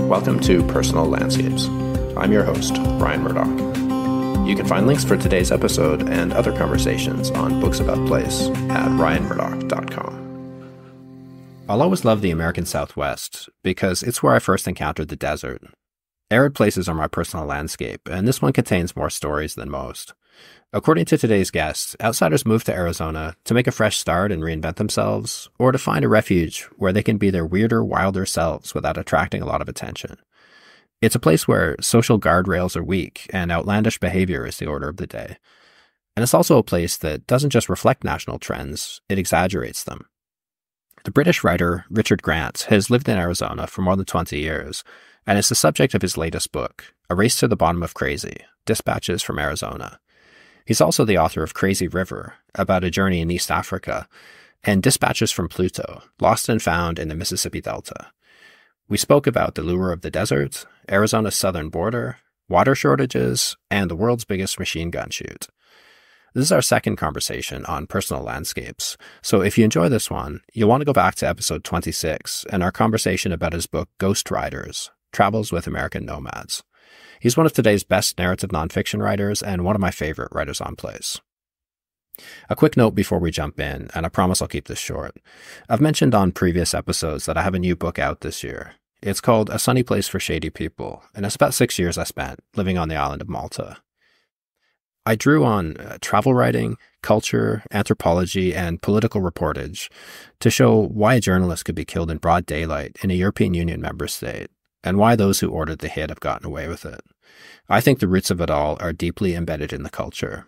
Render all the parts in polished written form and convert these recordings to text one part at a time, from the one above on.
Welcome to Personal Landscapes. I'm your host, Ryan Murdoch. You can find links for today's episode and other conversations on Books About Place at ryanmurdoch.com. I'll always love the American Southwest because it's where I first encountered the desert. Arid places are my personal landscape, and this one contains more stories than most. According to today's guest, outsiders move to Arizona to make a fresh start and reinvent themselves, or to find a refuge where they can be their weirder, wilder selves without attracting a lot of attention. It's a place where social guardrails are weak and outlandish behaviour is the order of the day. And it's also a place that doesn't just reflect national trends, it exaggerates them. The British writer Richard Grant has lived in Arizona for more than 20 years, and is the subject of his latest book, A Race to the Bottom of Crazy, Dispatches from Arizona. He's also the author of Crazy River, about a journey in East Africa, and Dispatches from Pluto, Lost and Found in the Mississippi Delta. We spoke about the lure of the desert, Arizona's southern border, water shortages, and the world's biggest machine gun shoot. This is our second conversation on personal landscapes, so if you enjoy this one, you'll want to go back to episode 26 and our conversation about his book Ghost Riders, Travels with American Nomads. He's one of today's best narrative nonfiction writers and one of my favorite writers on place. A quick note before we jump in, and I promise I'll keep this short. I've mentioned on previous episodes that I have a new book out this year. It's called A Sunny Place for Shady People, and it's about 6 years I spent living on the island of Malta. I drew on travel writing, culture, anthropology, and political reportage to show why a journalist could be killed in broad daylight in a European Union member state, and why those who ordered the hit have gotten away with it. I think the roots of it all are deeply embedded in the culture,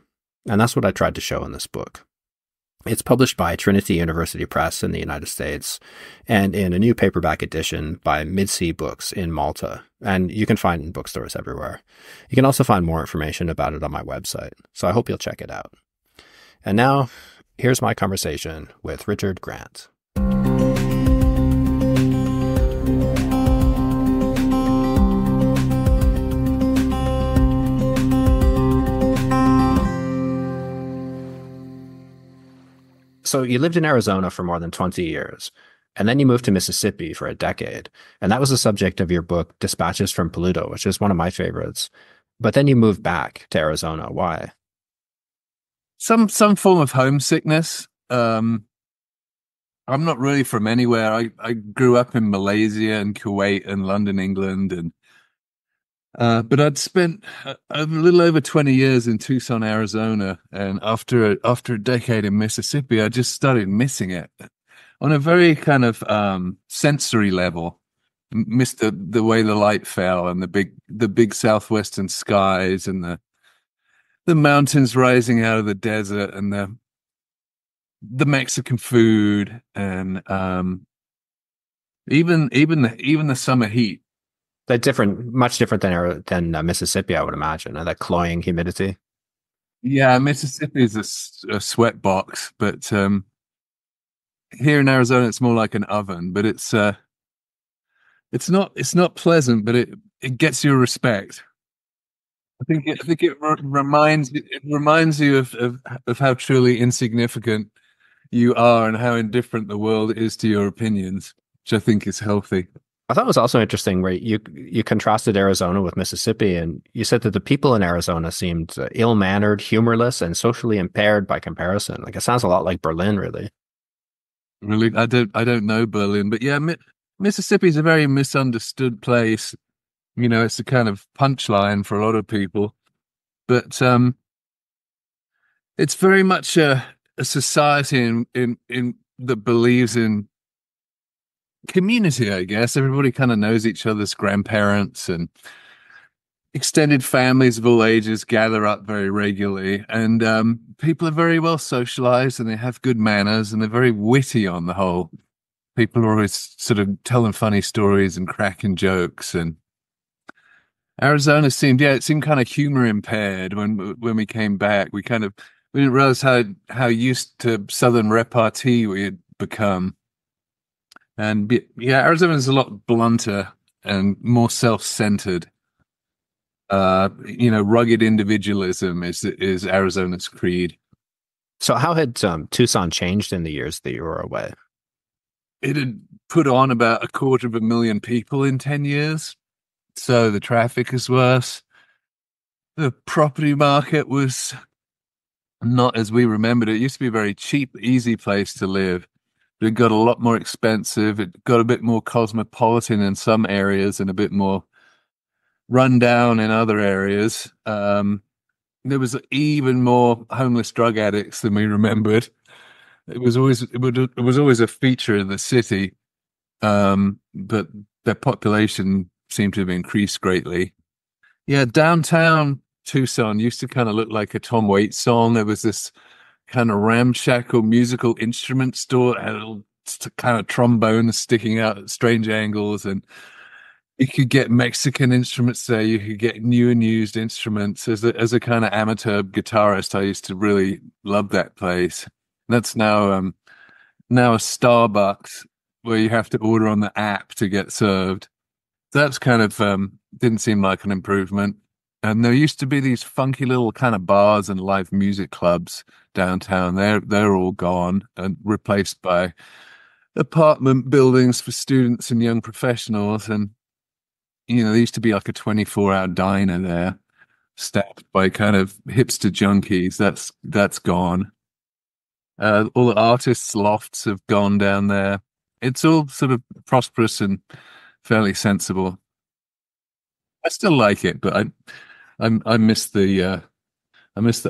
and that's what I tried to show in this book. It's published by Trinity University Press in the United States, and in a new paperback edition by Mid-Sea Books in Malta, and you can find it in bookstores everywhere. You can also find more information about it on my website, so I hope you'll check it out. And now, here's my conversation with Richard Grant. So you lived in Arizona for more than 20 years, and then you moved to Mississippi for a decade, and that was the subject of your book, Dispatches from Pluto, which is one of my favorites. But then you moved back to Arizona. Why? Some form of homesickness. I'm not really from anywhere. I grew up in Malaysia and Kuwait and London, England, and but I'd spent a little over 20 years in Tucson, Arizona, and after a decade in Mississippi, I just started missing it on a very kind of sensory level. Missed the way the light fell and the big southwestern skies and the mountains rising out of the desert and the Mexican food and even the summer heat. That's much different than Mississippi, I would imagine, and that cloying humidity. Yeah, Mississippi is a sweat box, but here in Arizona, it's more like an oven. But it's not pleasant, but it gets your respect. I think it reminds you of how truly insignificant you are and how indifferent the world is to your opinions, which I think is healthy. I thought it was also interesting where you contrasted Arizona with Mississippi, and you said that the people in Arizona seemed ill-mannered, humorless, and socially impaired by comparison. Like, it sounds a lot like Berlin, really. Really, I don't know Berlin, but yeah, Mississippi is a very misunderstood place. You know, it's a kind of punchline for a lot of people, but it's very much a society in that believes in community, I guess. Everybody kind of knows each other's grandparents, and extended families of all ages gather up very regularly, and people are very well socialized and they have good manners and they're very witty on the whole. People are always sort of telling funny stories and cracking jokes, and Arizona seemed kind of humor impaired when we came back. We didn't realize how used to Southern repartee we had become. And yeah, Arizona is a lot blunter and more self-centered. Rugged individualism is Arizona's creed. So how had Tucson changed in the years that you were away? It had put on about 250,000 people in 10 years. so the traffic is worse. The property market was not as we remembered it. It used to be a very cheap, easy place to live. It got a lot more expensive. It got a bit more cosmopolitan in some areas and a bit more run down in other areas. There was even more homeless drug addicts than we remembered. It was always a feature of the city, but their population seemed to have increased greatly. Yeah, downtown Tucson used to kind of look like a Tom Waits song. There was this kind of ramshackle musical instrument store, had little kind of trombones sticking out at strange angles, and you could get Mexican instruments there. You could get new and used instruments. As a kind of amateur guitarist, I used to really love that place. That's now a Starbucks where you have to order on the app to get served. That's kind of didn't seem like an improvement. And there used to be these funky little kind of bars and live music clubs downtown. They're all gone and replaced by apartment buildings for students and young professionals. And there used to be like a 24-hour diner there, staffed by kind of hipster junkies. That's gone. All the artists' lofts have gone down there. It's all sort of prosperous and fairly sensible. I still like it, but I miss the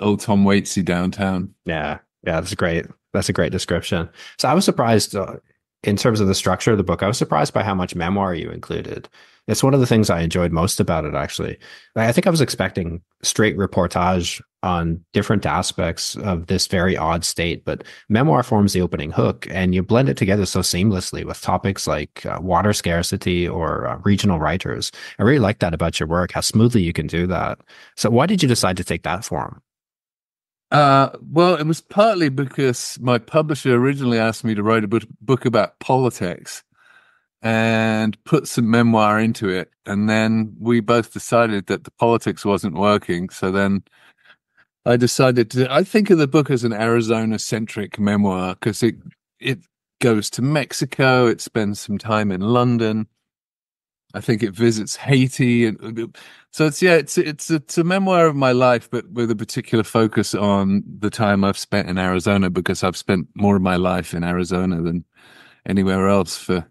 old Tom Waitsy downtown. Yeah, yeah, that's great. That's a great description. So I was surprised in terms of the structure of the book. I was surprised by how much memoir you included. It's one of the things I enjoyed most about it, actually. I think I was expecting straight reportage on different aspects of this very odd state, but memoir forms the opening hook, and you blend it together so seamlessly with topics like water scarcity or regional writers. I really like that about your work, how smoothly you can do that. So why did you decide to take that form? Well, it was partly because my publisher originally asked me to write a book about politics and put some memoir into it. And then we both decided that the politics wasn't working. So then I think of the book as an Arizona-centric memoir because it goes to Mexico, it spends some time in London. I think it visits Haiti, and so it's a memoir of my life, but with a particular focus on the time I've spent in Arizona, because I've spent more of my life in Arizona than anywhere else, for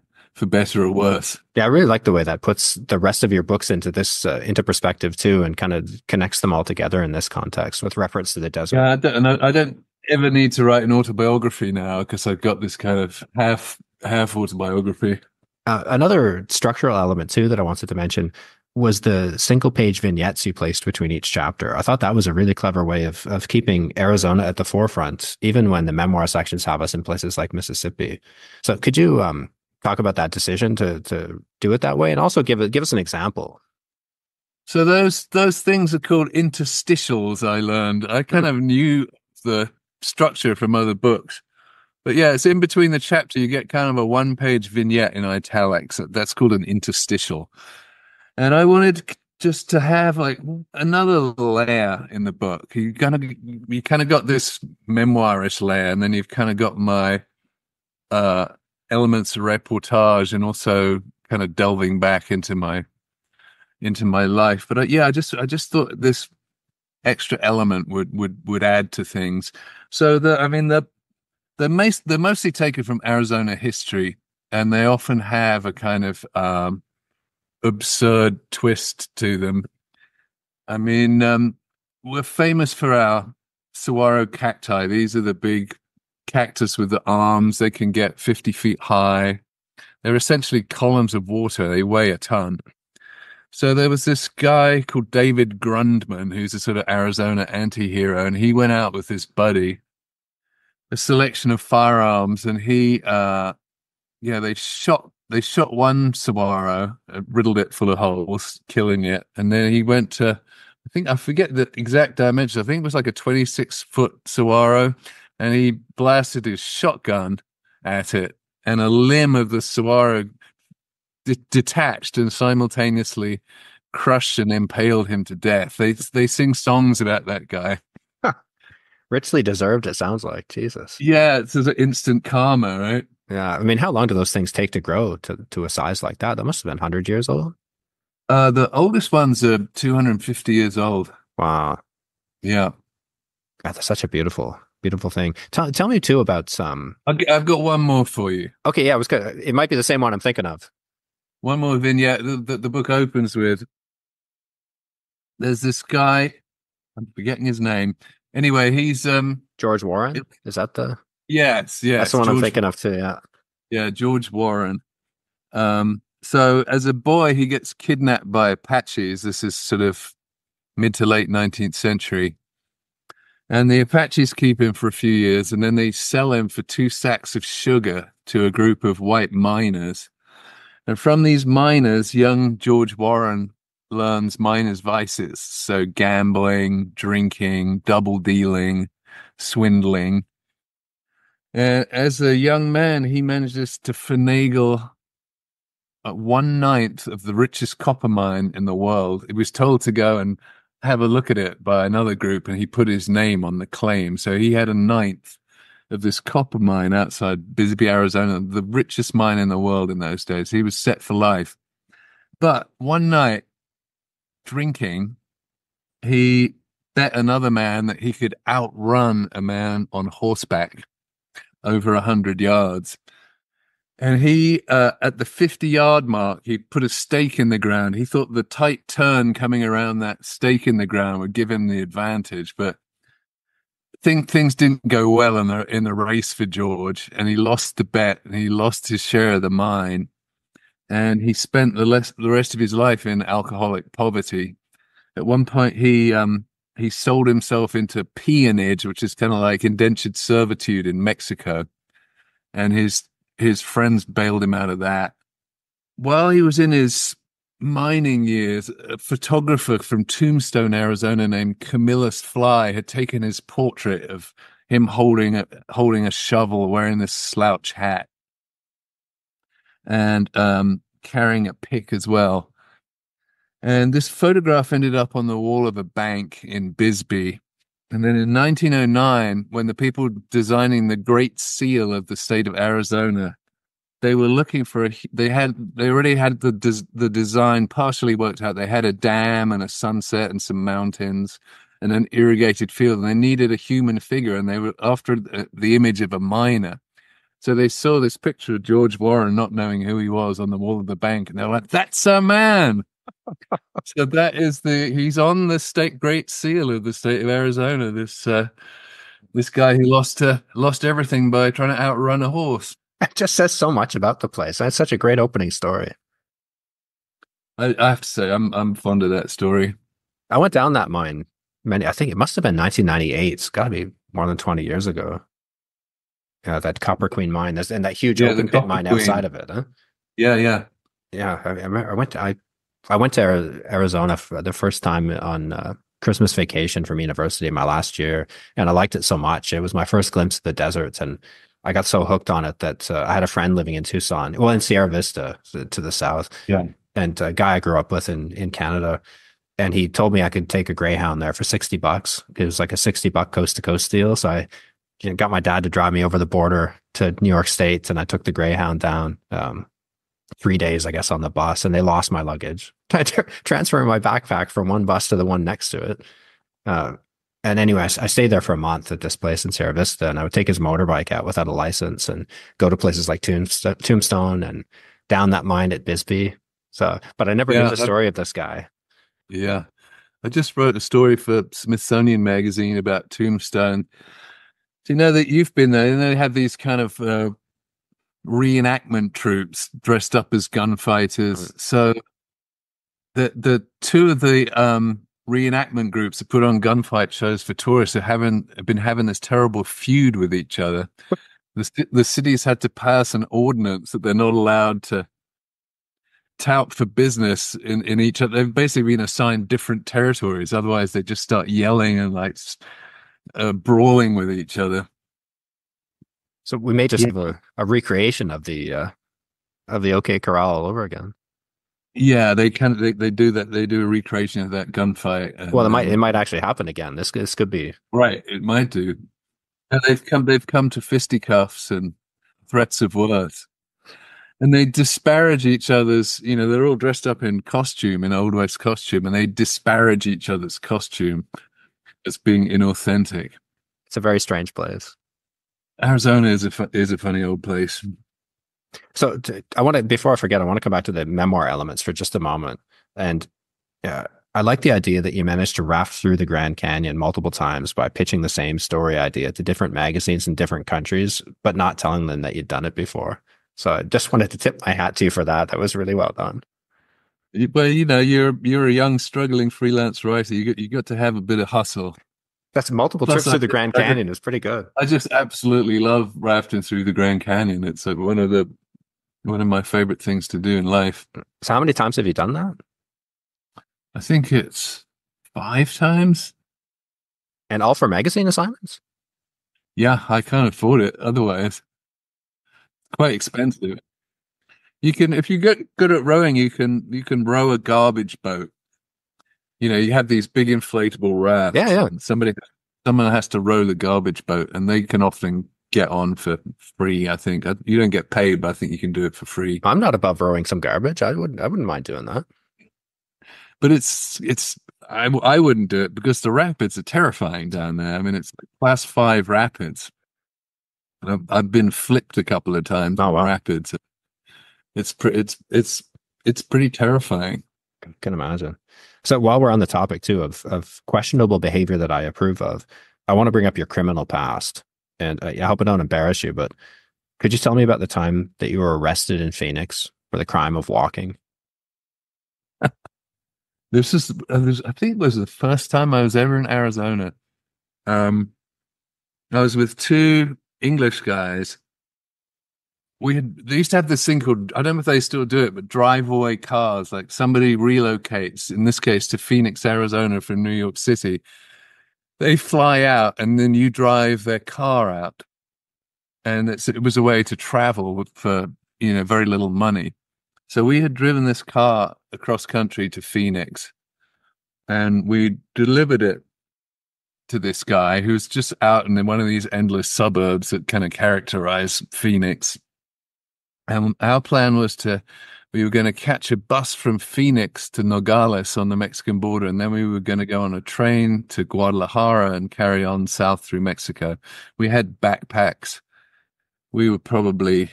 better or worse. Yeah, I really like the way that puts the rest of your books into this into perspective too, and kind of connects them all together in this context with reference to the desert. Yeah, I don't ever need to write an autobiography now because I've got this kind of half autobiography. Another structural element too that I wanted to mention was the single page vignettes you placed between each chapter. I thought that was a really clever way of keeping Arizona at the forefront, even when the memoir sections have us in places like Mississippi. So could you talk about that decision to do it that way, and also give us an example? So those things are called interstitials. I learned. I kind of knew the structure from other books. But yeah, it's in between the chapter. You get kind of a one-page vignette in italics. That's called an interstitial. And I wanted just to have like another layer in the book. You kind of got this memoirish layer, and then you've kind of got my elements of reportage, and also kind of delving back into my life. But yeah, I just thought this extra element would add to things. So they're mostly taken from Arizona history, and they often have a kind of absurd twist to them. I mean, we're famous for our saguaro cacti. These are the big cactus with the arms. They can get 50 feet high. They're essentially columns of water. They weigh a ton. So there was this guy called David Grundman, who's a sort of Arizona anti-hero, and he went out with his buddy, a selection of firearms, and they shot one saguaro, riddled it full of holes, killing it, and then he went to, I forget the exact dimensions. I think it was like a 26-foot saguaro, and he blasted his shotgun at it, and a limb of the saguaro detached and simultaneously crushed and impaled him to death. They sing songs about that guy. Richly deserved, it sounds like. Jesus. Yeah, it's an instant karma, right? Yeah. I mean, how long do those things take to grow to a size like that? That must have been 100 years old. The oldest ones are 250 years old. Wow. Yeah. God, that's such a beautiful, beautiful thing. Tell me too about some. I've got one more for you. Okay, yeah, it might be the same one I'm thinking of. One more vignette. The book opens with there's this guy, I'm forgetting his name. Anyway, he's George Warren? Is that the? yes, That's the yes, one I'm thinking of too. Yeah. George Warren. So as a boy, he gets kidnapped by Apaches. This is sort of mid to late 19th century. And the Apaches keep him for a few years, and then they sell him for 2 sacks of sugar to a group of white miners. And from these miners, young George Warren learns miners' vices. So gambling, drinking, double dealing, swindling. And as a young man, he manages to finagle 1/9 of the richest copper mine in the world. He was told to go and have a look at it by another group, and he put his name on the claim. So he had 1/9 of this copper mine outside Bisbee, Arizona, the richest mine in the world in those days. He was set for life. But one night, drinking, he bet another man that he could outrun a man on horseback over 100 yards. And he, at the 50-yard mark, he put a stake in the ground. He thought the tight turn coming around that stake in the ground would give him the advantage, but things didn't go well in the race for George, and he lost the bet, and he lost his share of the mine, and he spent the rest of his life in alcoholic poverty. At one point, he sold himself into peonage, which is kind of like indentured servitude in Mexico, and his friends bailed him out of that. While he was in his mining years, a photographer from Tombstone, Arizona, named Camillus Fly had taken his portrait of him holding a shovel, wearing this slouch hat, and carrying a pick as well. And this photograph ended up on the wall of a bank in Bisbee. And then in 1909, when the people designing the Great Seal of the state of Arizona, they were looking for they already had the design partially worked out. They had a dam and a sunset and some mountains and an irrigated field, and they needed a human figure, and they were after the image of a miner. So they saw this picture of George Warren, not knowing who he was, on the wall of the bank, and they're like, "That's a man." So that is he's on the Great Seal of the state of Arizona. This guy who lost everything by trying to outrun a horse. It just says so much about the place. That's such a great opening story. I have to say, I'm fond of that story. I went down that mine I think it must have been 1998. It's got to be more than 20 years ago. Yeah, that Copper Queen mine. And that huge open pit mine outside of it, huh? Yeah. Yeah, I went to Arizona for the first time on Christmas vacation from university my last year, and I liked it so much. It was my first glimpse of the deserts, and I got so hooked on it that I had a friend living in Tucson, well, in Sierra Vista to the south. Yeah. And a guy I grew up with in Canada, and he told me I could take a Greyhound there for $60. It was like a $60 coast to coast deal. So I got my dad to drive me over the border to New York State, and I took the Greyhound down. 3 days, I guess, on the bus, and they lost my luggage. Transferring my backpack from one bus to the one next to it. And anyway, I stayed there for a month at this place in Sierra Vista, and I would take his motorbike out without a license and go to places like Tombstone and down that mine at Bisbee. So, but I never knew the story of this guy. Yeah. I just wrote a story for Smithsonian Magazine about Tombstone. Do you know that you've been there? And they have these kind of reenactment troops dressed up as gunfighters. So the two of the reenactment groups that put on gunfight shows for tourists have been having this terrible feud with each other. The cities had to pass an ordinance that they're not allowed to tout for business in each other. They've basically been assigned different territories. Otherwise, they just start yelling and like brawling with each other. So we may just have a recreation of the OK Corral all over again. Yeah, they do that. They do a recreation of that gunfight. And, well, it might actually happen again. This could be right. It might do. And they've come to fisticuffs and threats of words. And they disparage each other's, they're all dressed up in costume, in Old West costume, and they disparage each other's costume as being inauthentic. It's a very strange place. Arizona is a funny old place. So I want to, before I forget, I want to come back to the memoir elements for just a moment. And I like the idea that you managed to raft through the Grand Canyon multiple times by pitching the same story idea to different magazines in different countries, but not telling them that you'd done it before. So I just wanted to tip my hat to you for that. That was really well done. Well, you're a young, struggling freelance writer. You got to have a bit of hustle. That's multiple Plus, trips through the Grand Canyon. Is pretty good. I just absolutely love rafting through the Grand Canyon. It's one of my favorite things to do in life. So how many times have you done that? I think it's 5 times. And all for magazine assignments? Yeah, I can't afford it otherwise. Quite expensive. If you get good at rowing, you can row a garbage boat. You have these big inflatable rafts. Yeah, yeah. And someone has to row the garbage boat, and they can often get on for free. I think you don't get paid, but I think you can do it for free. I'm not above rowing some garbage. I wouldn't mind doing that. But I wouldn't do it because the rapids are terrifying down there. I mean, it's like class 5 rapids. I've been flipped a couple of times Oh, on wow. rapids. It's pretty terrifying. I can imagine. So while we're on the topic too of questionable behavior that I approve of, I want to bring up your criminal past. And I hope I don't embarrass you, but could you tell me about the time that you were arrested in Phoenix for the crime of walking? I think it was the first time I was ever in Arizona. I was with 2 English guys. They used to have this thing called, I don't know if they still do it, but drive-away cars. Like somebody relocates, in this case, to Phoenix, Arizona from New York City. They fly out and then you drive their car out. And it was a way to travel for, very little money. So we had driven this car across country to Phoenix and we delivered it to this guy who's just out in one of these endless suburbs that kind of characterize Phoenix. And our plan was we were going to catch a bus from Phoenix to Nogales on the Mexican border, and then we were going to go on a train to Guadalajara and carry on south through Mexico. We had backpacks. We were probably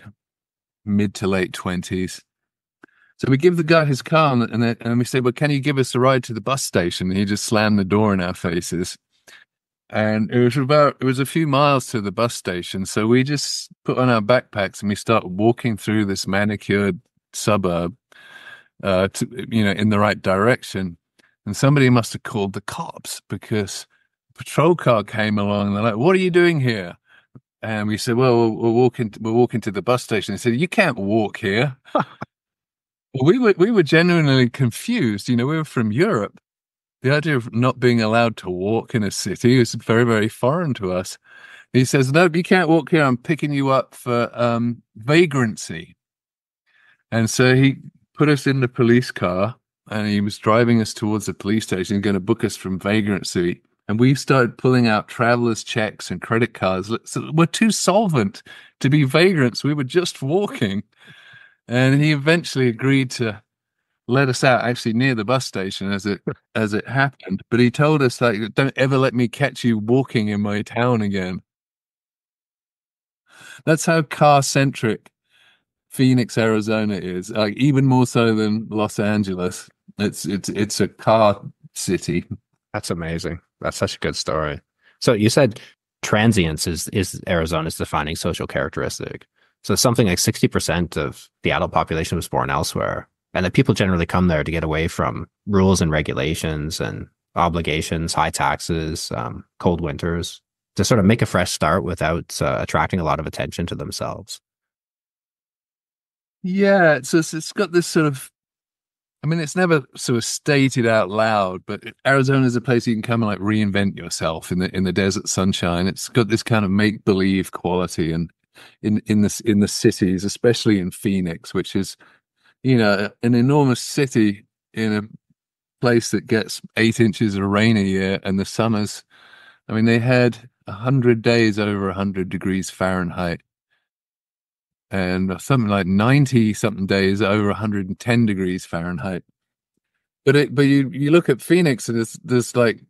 mid to late 20s. So we give the guy his car and we say, well, can you give us a ride to the bus station? And he just slammed the door in our faces. And it was a few miles to the bus station. So we just put on our backpacks and we start walking through this manicured suburb, in the right direction. And somebody must have called the cops because a patrol car came along and they're like, what are you doing here? And we said, well, we're walking to the bus station. They said, you can't walk here. We were genuinely confused. We were from Europe. The idea of not being allowed to walk in a city is very, very foreign to us. He says, no, you can't walk here. I'm picking you up for vagrancy. And so he put us in the police car and he was driving us towards the police station, going to book us from vagrancy. And we started pulling out traveler's checks and credit cards. So we're too solvent to be vagrants. We were just walking. And he eventually agreed to let us out actually near the bus station as it happened. But he told us, like, don't ever let me catch you walking in my town again. That's how car-centric Phoenix, Arizona is. Like even more so than Los Angeles. It's a car city. That's amazing. That's such a good story. So you said transience is Arizona's defining social characteristic. So something like 60% of the adult population was born elsewhere. And that people generally come there to get away from rules and regulations and obligations, high taxes, cold winters, to sort of make a fresh start without attracting a lot of attention to themselves. Yeah, it's got this sort of, I mean, it's never sort of stated out loud, but Arizona is a place you can come and like reinvent yourself in the desert sunshine. It's got this kind of make believe quality, and in the cities, especially in Phoenix, which is an enormous city in a place that gets 8 inches of rain a year, and the summers, I mean, they had 100 days over 100 degrees Fahrenheit. and something like 90 something days over 110 degrees Fahrenheit. But you look at Phoenix and there's like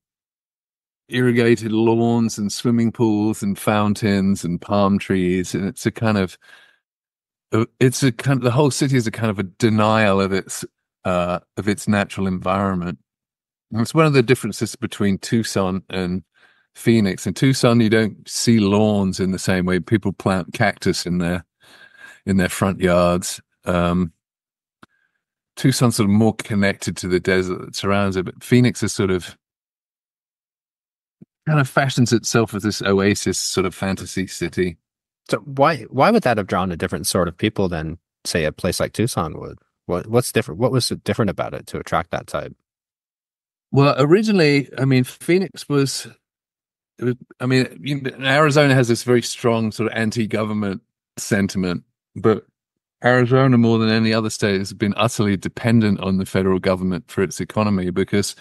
irrigated lawns and swimming pools and fountains and palm trees, and the whole city is a kind of a denial of its natural environment. And it's one of the differences between Tucson and Phoenix. In Tucson, you don't see lawns in the same way. People plant cactus in their front yards. Tucson's sort of more connected to the desert that surrounds it, but Phoenix is sort of kind of fashions itself as this oasis sort of fantasy city. So why would that have drawn a different sort of people than say a place like Tucson would? What's different? What was different about it to attract that type? Well, originally, I mean, I mean, Arizona has this very strong sort of anti-government sentiment, but Arizona, more than any other state, has been utterly dependent on the federal government for its economy because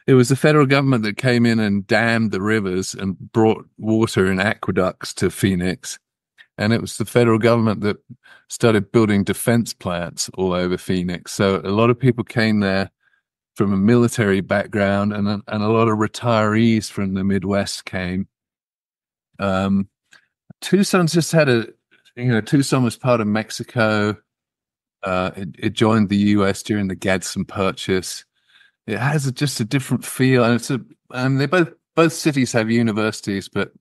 it was the federal government that came in and dammed the rivers and brought water in aqueducts to Phoenix. And it was the federal government that started building defense plants all over Phoenix. So a lot of people came there from a military background, and a lot of retirees from the Midwest came. Tucson's just had Tucson was part of Mexico. It joined the U.S. during the Gadsden Purchase. It has just a different feel, and they both cities have universities, but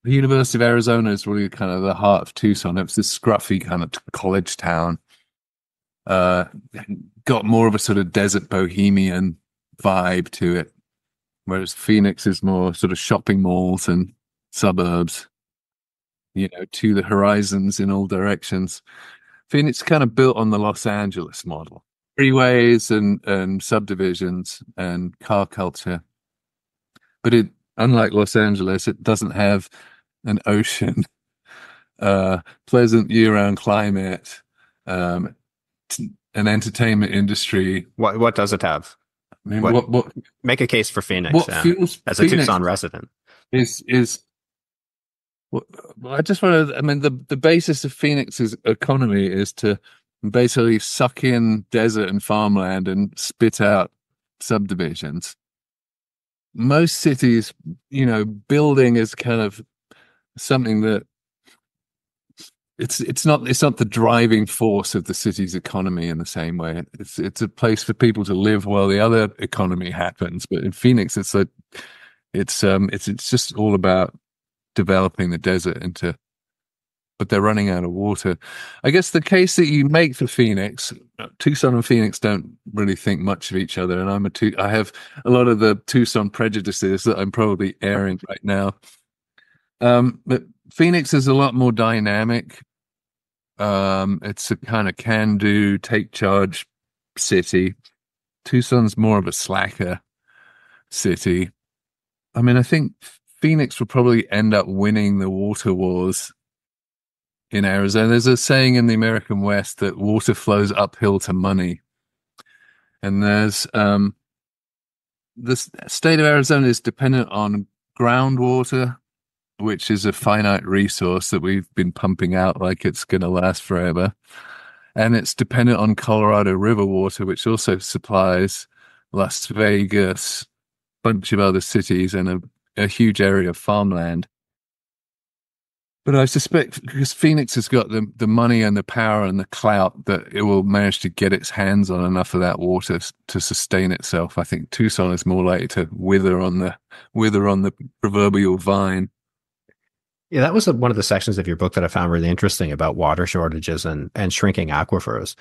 the University of Arizona is really kind of the heart of Tucson. It's this scruffy kind of college town. Got more of a sort of desert bohemian vibe to it, whereas Phoenix is more sort of shopping malls and suburbs, to the horizons in all directions. Phoenix kind of built on the Los Angeles model, freeways and subdivisions and car culture. But unlike Los Angeles, it doesn't have an ocean, pleasant year-round climate, an entertainment industry. What does it have? I mean, what make a case for Phoenix as a Tucson resident is well, I just want to. I mean, the basis of Phoenix's economy is to basically suck in desert and farmland and spit out subdivisions. Most cities, building is kind of something that it's not the driving force of the city's economy in the same way. It's a place for people to live while the other economy happens. But in Phoenix, it's just all about developing the desert but they're running out of water. I guess the case that you make for Phoenix, Tucson and Phoenix don't really think much of each other, and I have a lot of the Tucson prejudices that I'm probably airing right now. But Phoenix is a lot more dynamic. It's a kind of can-do, take-charge city. Tucson's more of a slacker city. I mean, I think Phoenix will probably end up winning the water wars in Arizona. There's a saying in the American West that water flows uphill to money. And there's the state of Arizona is dependent on groundwater, which is a finite resource that we've been pumping out like it's going to last forever. And it's dependent on Colorado River water, which also supplies Las Vegas, a bunch of other cities, and a huge area of farmland. But I suspect because Phoenix has got the money and the power and the clout that it will manage to get its hands on enough of that water to sustain itself. I think Tucson is more likely to wither on the proverbial vine. Yeah, that was one of the sections of your book that I found really interesting about water shortages and shrinking aquifers.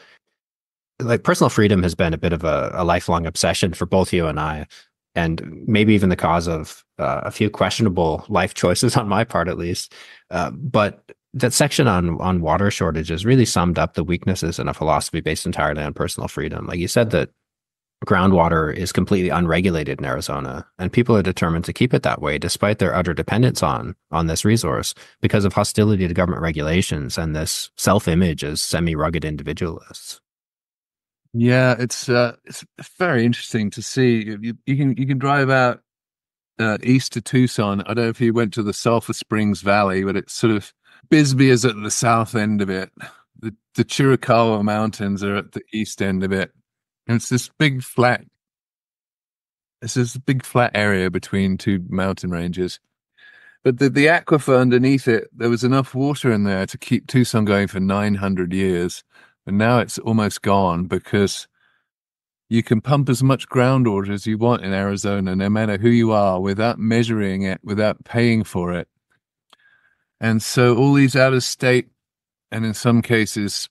Like, personal freedom has been a bit of a lifelong obsession for both you and I, and maybe even the cause of a few questionable life choices on my part, at least. But that section on water shortages really summed up the weaknesses in a philosophy based entirely on personal freedom. Like you said, that groundwater is completely unregulated in Arizona, and people are determined to keep it that way despite their utter dependence on this resource because of hostility to government regulations and this self-image as semi-rugged individualists. Yeah, it's very interesting to see. You can drive out east to Tucson. I don't know if you went to the Sulphur Springs Valley, but it's sort of Bisbee is at the south end of it. The Chiricahua Mountains are at the east end of it. And it's this big flat area between two mountain ranges. But the aquifer underneath it, there was enough water in there to keep Tucson going for 900 years. And now it's almost gone because you can pump as much groundwater as you want in Arizona, no matter who you are, without measuring it, without paying for it. And so all these out of state, and in some cases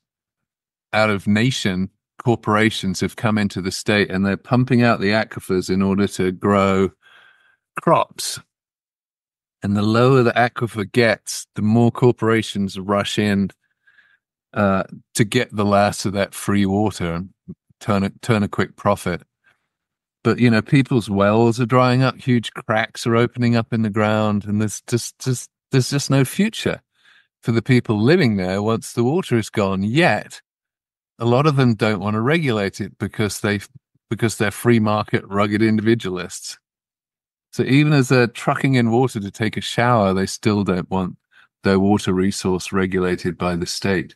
out of nation corporations have come into the state, and they're pumping out the aquifers in order to grow crops. And the lower the aquifer gets, the more corporations rush in to get the last of that free water and turn a quick profit. But people's wells are drying up, huge cracks are opening up in the ground, and there's just no future for the people living there once the water is gone. Yet a lot of them don't want to regulate it because they're free market, rugged individualists. So even as they're trucking in water to take a shower, they still don't want their water resource regulated by the state.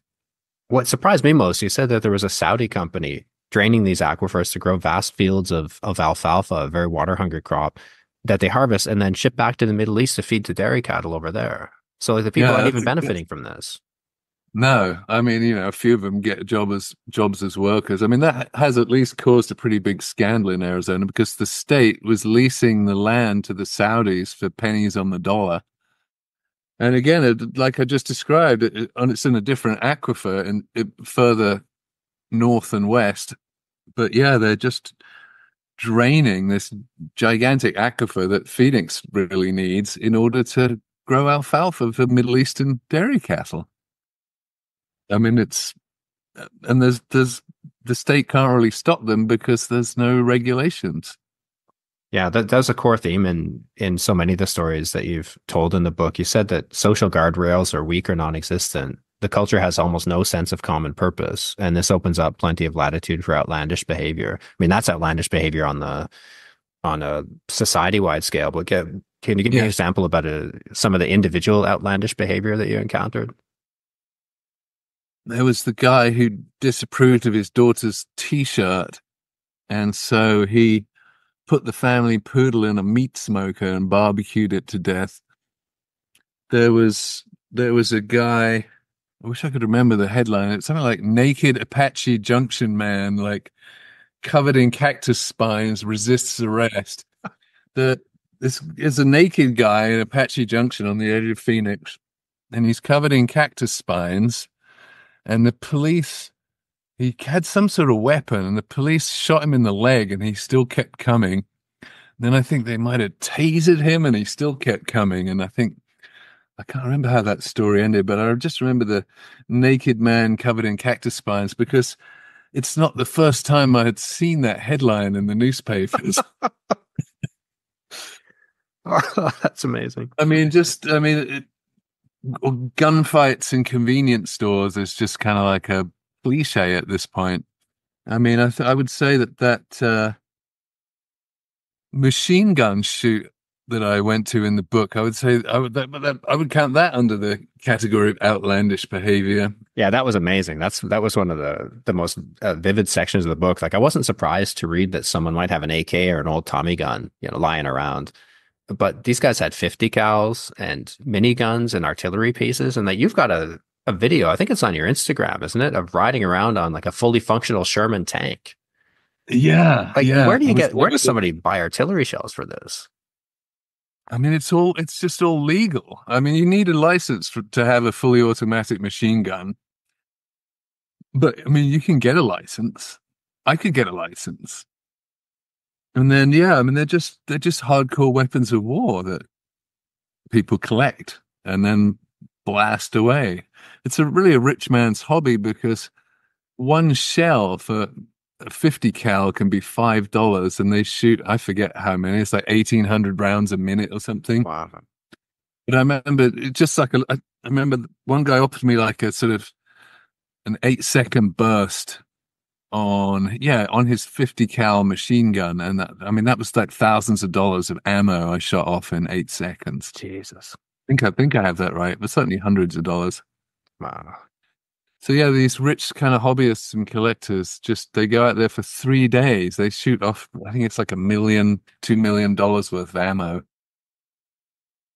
What surprised me most, you said that there was a Saudi company draining these aquifers to grow vast fields of alfalfa, a very water-hungry crop, that they harvest and then ship back to the Middle East to feed to dairy cattle over there. So like, the people aren't even benefiting from this. No, I mean, a few of them get jobs as workers. I mean, that has at least caused a pretty big scandal in Arizona because the state was leasing the land to the Saudis for pennies on the dollar. And again, like I just described, it's in a different aquifer and further north and west. But yeah, they're just draining this gigantic aquifer that Phoenix really needs in order to grow alfalfa for Middle Eastern dairy cattle. I mean, there's the state can't really stop them because there's no regulations. Yeah, that's a core theme in so many of the stories that you've told in the book. You said that social guardrails are weak or non-existent. The culture has almost no sense of common purpose, and this opens up plenty of latitude for outlandish behavior. I mean, that's outlandish behavior on a society-wide scale. But can you give me an example about some of the individual outlandish behavior that you encountered? There was the guy who disapproved of his daughter's T-shirt, and so he put the family poodle in a meat smoker and barbecued it to death. There was a guy, I wish I could remember the headline. It's something like "Naked Apache Junction Man, like covered in cactus spines, resists arrest." This is a naked guy in Apache Junction on the edge of Phoenix, and he's covered in cactus spines. And the police, he had some sort of weapon, and the police shot him in the leg, and he still kept coming. Then I think they might have tasered him, and he still kept coming. And I can't remember how that story ended, but I just remember the naked man covered in cactus spines because it's not the first time I had seen that headline in the newspapers. That's amazing. Gunfights in convenience stores is just kind of like a cliche at this point. I mean, I would say that machine gun shoot that I went to in the book, I would say I would count that under the category of outlandish behavior. Yeah, that was amazing. That was one of the most vivid sections of the book. Like, I wasn't surprised to read that someone might have an AK or an old Tommy gun, lying around. But these guys had 50 cals and miniguns and artillery pieces, and that you've got a video, I think it's on your Instagram, isn't it, of riding around on like a fully functional Sherman tank. Yeah. Like, where does somebody buy artillery shells for this? I mean, it's just all legal. I mean, you need a license to have a fully automatic machine gun. But I mean, you can get a license. I could get a license. And then, yeah, I mean, they're just hardcore weapons of war that people collect and then blast away. It's really a rich man's hobby because one shell for a 50 cal can be $5, and they shoot, I forget how many, it's like 1,800 rounds a minute or something. Wow. But I remember I remember one guy offered me like a sort of an 8-second burst on his 50 cal machine gun, and that was like thousands of dollars of ammo I shot off in 8 seconds. Jesus. I think I have that right, but certainly hundreds of dollars. Wow. So yeah, these rich kind of hobbyists and collectors just they go out there for 3 days. They shoot off, I think it's like $1 million, $2 million worth of ammo.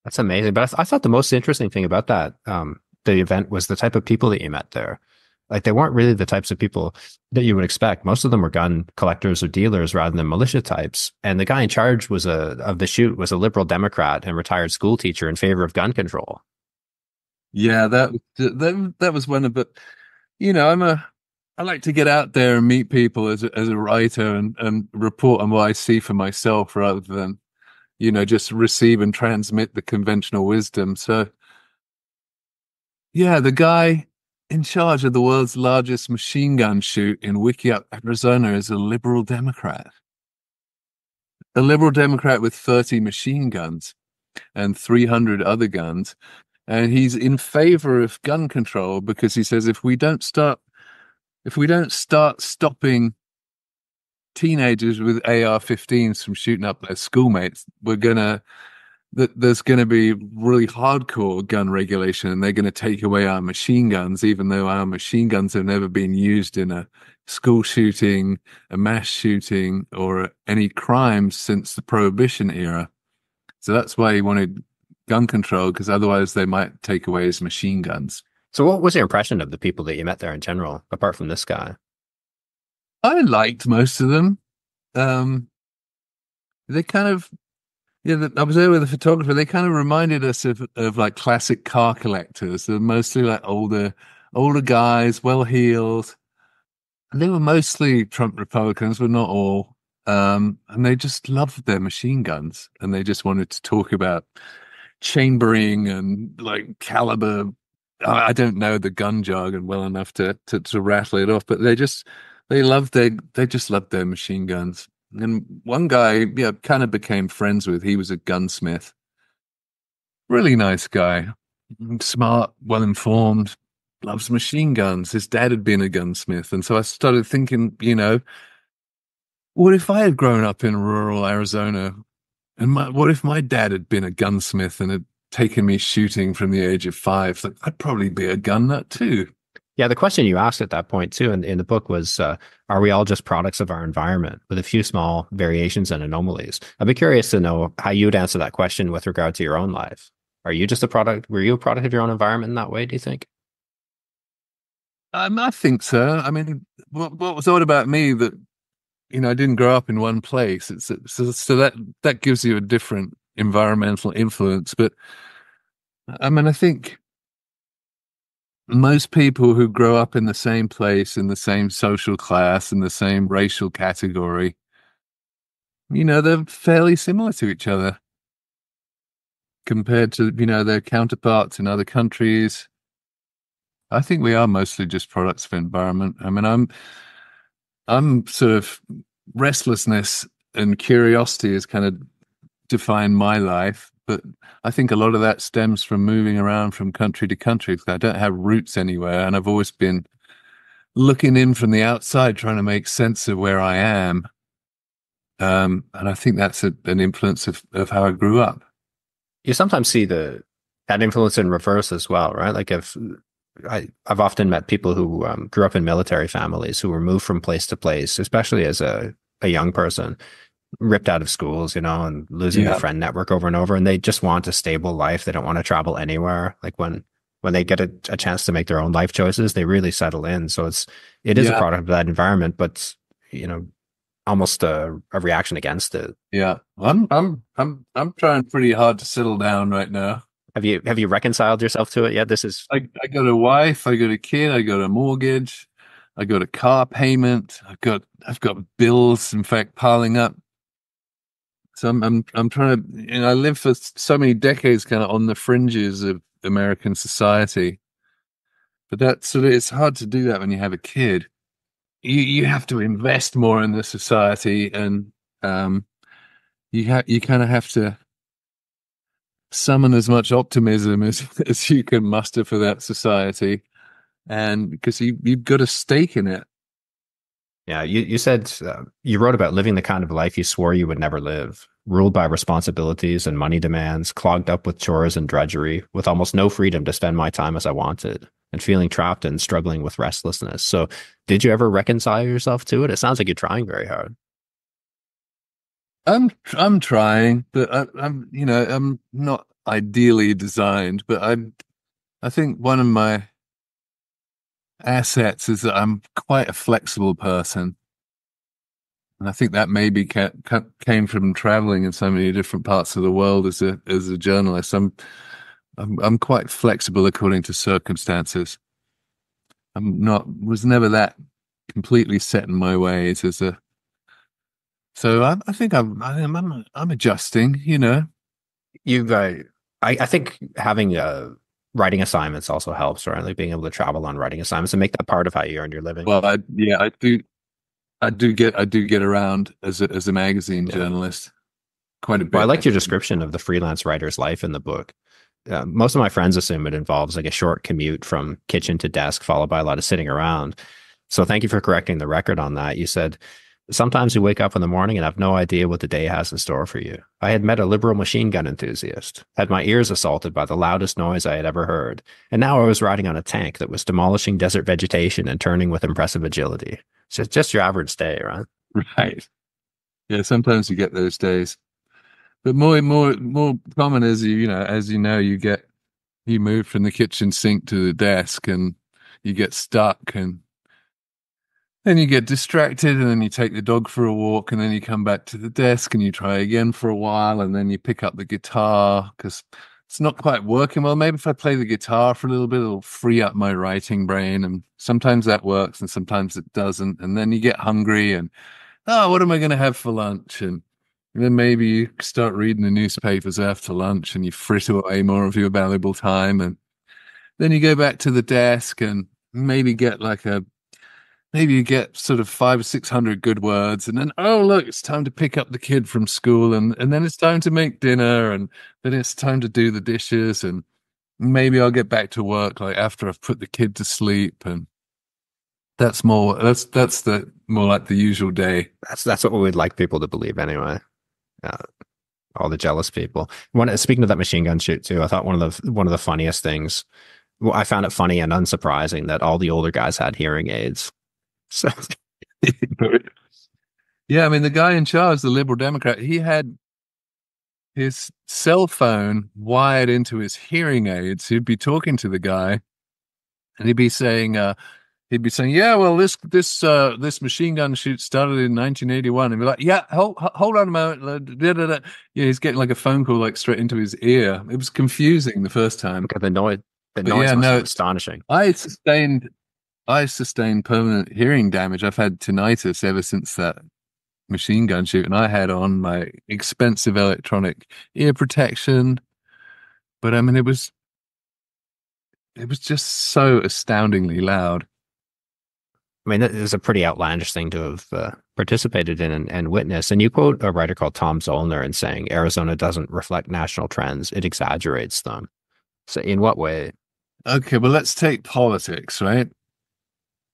That's amazing. But I thought the most interesting thing about that, the event was the type of people that you met there. Like they weren't really the types of people that you would expect. Most of them were gun collectors or dealers rather than militia types. And the guy in charge of the shoot was a liberal Democrat and retired school teacher in favor of gun control. Yeah, that was one of the, I like to get out there and meet people as a writer and report on what I see for myself rather than, just receive and transmit the conventional wisdom. So yeah, the guy in charge of the world's largest machine gun shoot in Wickiup, Arizona is a liberal Democrat with 30 machine guns and 300 other guns. And he's in favor of gun control because he says if we don't start stopping teenagers with AR-15s from shooting up their schoolmates, there's gonna be really hardcore gun regulation, and they're gonna take away our machine guns, even though our machine guns have never been used in a school shooting, a mass shooting, or any crime since the Prohibition era. So that's why he wanted gun control, because otherwise they might take away his machine guns. So what was your impression of the people that you met there in general, apart from this guy? I liked most of them. Um, they kind of, yeah, I was there with a photographer. They kind of reminded us of like classic car collectors. They're mostly like older guys, well heeled. And they were mostly Trump Republicans, but not all. And they just loved their machine guns, and they just wanted to talk about chambering and like caliber. I don't know the gun jargon well enough to rattle it off, but they just loved their machine guns. And one guy, yeah, kind of became friends with. He was a gunsmith, really nice guy, smart, well informed, loves machine guns. His dad had been a gunsmith, and so I started thinking, what if I had grown up in rural Arizona, and what if my dad had been a gunsmith and had taken me shooting from the age of 5? Like, I'd probably be a gun nut too. Yeah, the question you asked at that point too in the book was, are we all just products of our environment with a few small variations and anomalies? I'd be curious to know how you'd answer that question with regard to your own life. Are you just a product? Were you a product of your own environment in that way, do you think? I think so. I mean, what was odd about me that I didn't grow up in one place. So that gives you a different environmental influence. But I mean, I think most people who grow up in the same place, in the same social class, in the same racial category, they're fairly similar to each other compared to, their counterparts in other countries. I think we are mostly just products of environment. I mean, I'm sort of restlessness and curiosity has kind of defined my life, but I think a lot of that stems from moving around from country to country because I don't have roots anywhere, and I've always been looking in from the outside, trying to make sense of where I am. And I think that's an influence of how I grew up. You sometimes see that influence in reverse as well, right? Like if I've often met people who grew up in military families who were moved from place to place, especially as a young person, ripped out of schools, and losing their friend network over and over. And they just want a stable life. They don't want to travel anywhere. Like when they get a chance to make their own life choices, they really settle in. So it is a product of that environment, but almost a reaction against it. Yeah. I'm trying pretty hard to settle down right now. Have you reconciled yourself to it yet? This is I got a wife, I got a kid, I got a mortgage, I got a car payment, I've got bills, in fact, piling up. So I'm trying to, I lived for so many decades kind of on the fringes of American society. But it's hard to do that when you have a kid. You have to invest more in the society, and you kind of have to summon as much optimism as you can muster for that society, and because you've got a stake in it. Yeah, you said you wrote about living the kind of life you swore you would never live. ruled by responsibilities and money demands, clogged up with chores and drudgery, with almost no freedom to spend my time as I wanted, and feeling trapped and struggling with restlessness. So, did you ever reconcile yourself to it? It sounds like you're trying very hard. I'm trying, but I'm not ideally designed, but I think one of my assets is that I'm quite a flexible person. And I think that maybe came from traveling in so many different parts of the world as a journalist. I'm quite flexible according to circumstances. Was never that completely set in my ways as a. So I think I'm adjusting. You've, I think having writing assignments also helps, right? Like being able to travel on writing assignments and make that part of how you earn your living. Well, I do get around as a magazine Yeah. journalist quite a Well, I bit. liked your description of the freelance writer's life in the book. Most of my friends assume it involves like a short commute from kitchen to desk, followed by a lot of sitting around. So thank you for correcting the record on that. You said, sometimes you wake up in the morning and have no idea what the day has in store for you. I had met a liberal machine gun enthusiast, had my ears assaulted by the loudest noise I had ever heard, and now I was riding on a tank that was demolishing desert vegetation and turning with impressive agility. So it's just your average day, right? Right. Yeah, sometimes you get those days. But more common is you move from the kitchen sink to the desk and you get stuck and then you get distracted and then you take the dog for a walk and then you come back to the desk and you try again for a while and then you pick up the guitar because it's not quite working well. Maybe if I play the guitar for a little bit, it'll free up my writing brain. And sometimes that works and sometimes it doesn't. And then you get hungry and, oh, what am I going to have for lunch? And then maybe you start reading the newspapers after lunch and you fritter away more of your valuable time. And then you go back to the desk and maybe get maybe you get sort of 500 or 600 good words. And then, oh, look, it's time to pick up the kid from school. And then it's time to make dinner. And then it's time to do the dishes. And maybe I'll get back to work like after I've put the kid to sleep. And that's the more like the usual day. That's what we'd like people to believe anyway. Uh, all the jealous people. Speaking of that machine gun shoot too, I thought one of the funniest things. Well, I found it funny and unsurprising that all the older guys had hearing aids. So Yeah, I mean, the guy in charge, the Liberal Democrat, he had his cell phone wired into his hearing aids. He'd be talking to the guy, and he'd be saying, "Yeah, well, this machine gun shoot started in 1981." And be like, "Yeah, hold on a moment." Da, da, da. Yeah, he's getting like a phone call like straight into his ear. It was confusing the first time, okay, the but noise yeah, must no, have been astonishing. I sustained permanent hearing damage. I've had tinnitus ever since that machine gun shoot, and I had on my expensive electronic ear protection. But I mean, it was just so astoundingly loud. I mean, that is a pretty outlandish thing to have participated in and witnessed. And you quote a writer called Tom Zollner in saying Arizona doesn't reflect national trends; it exaggerates them. So, in what way? Okay, well, let's take politics, right?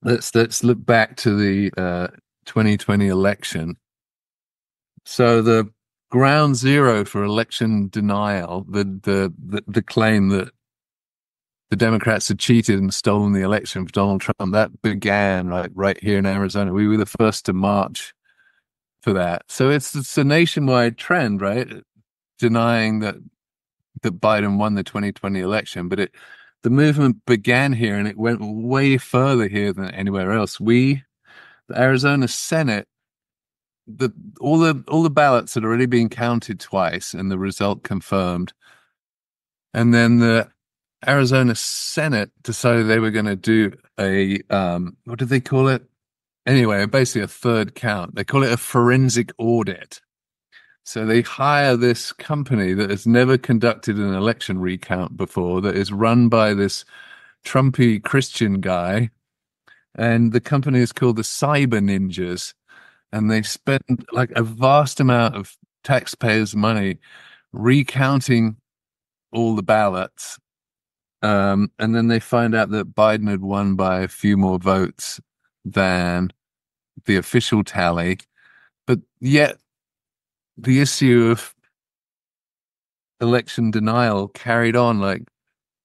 Let's look back to the 2020 election. So the ground zero for election denial, the claim that the Democrats had cheated and stolen the election for Donald Trump, that began right here in Arizona. We were the first to march for that. So it's a nationwide trend, right? Denying that Biden won the 2020 election, but the movement began here and it went way further here than anywhere else. The Arizona Senate, all the ballots had already been counted twice and the result confirmed. And then the Arizona Senate decided they were going to do a what did they call it? Anyway, basically a third count. They call it a forensic audit. So they hire this company that has never conducted an election recount before, that is run by this Trumpy Christian guy. And the company is called the Cyber Ninjas. And they spend like a vast amount of taxpayers' money recounting all the ballots. And then they find out that Biden had won by a few more votes than the official tally. But yet the issue of election denial carried on like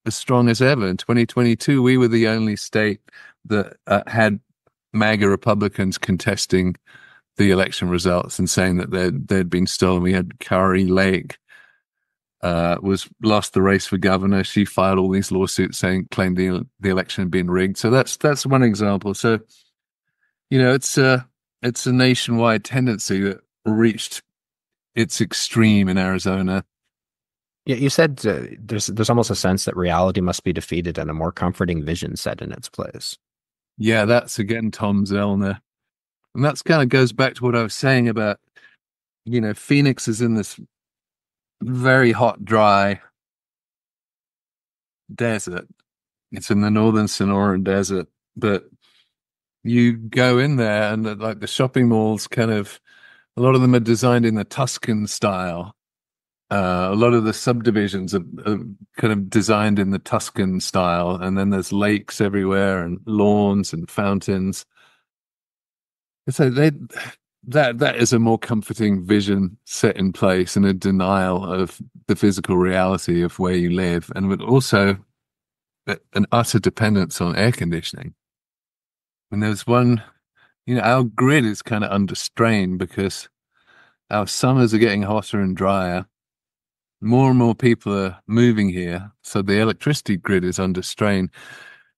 as strong as ever. In 2022, we were the only state that had MAGA Republicans contesting the election results and saying that they'd been stolen. We had Kari Lake was lost the race for governor. She filed all these lawsuits claimed the election had been rigged. So that's one example. So it's a nationwide tendency that reached its extreme in Arizona. Yeah, you said there's almost a sense that reality must be defeated and a more comforting vision set in its place. Yeah, that's again Tom Zellner. And that's kind of goes back to what I was saying about, Phoenix is in this very hot, dry desert. It's in the northern Sonoran Desert, but you go in there and like the shopping malls a lot of them are designed in the Tuscan style. A lot of the subdivisions are kind of designed in the Tuscan style, and then there's lakes everywhere and lawns and fountains. So that is a more comforting vision set in place and a denial of the physical reality of where you live, and with also an utter dependence on air conditioning. And there's one, our grid is kind of under strain because our summers are getting hotter and drier. More and more people are moving here, so the electricity grid is under strain.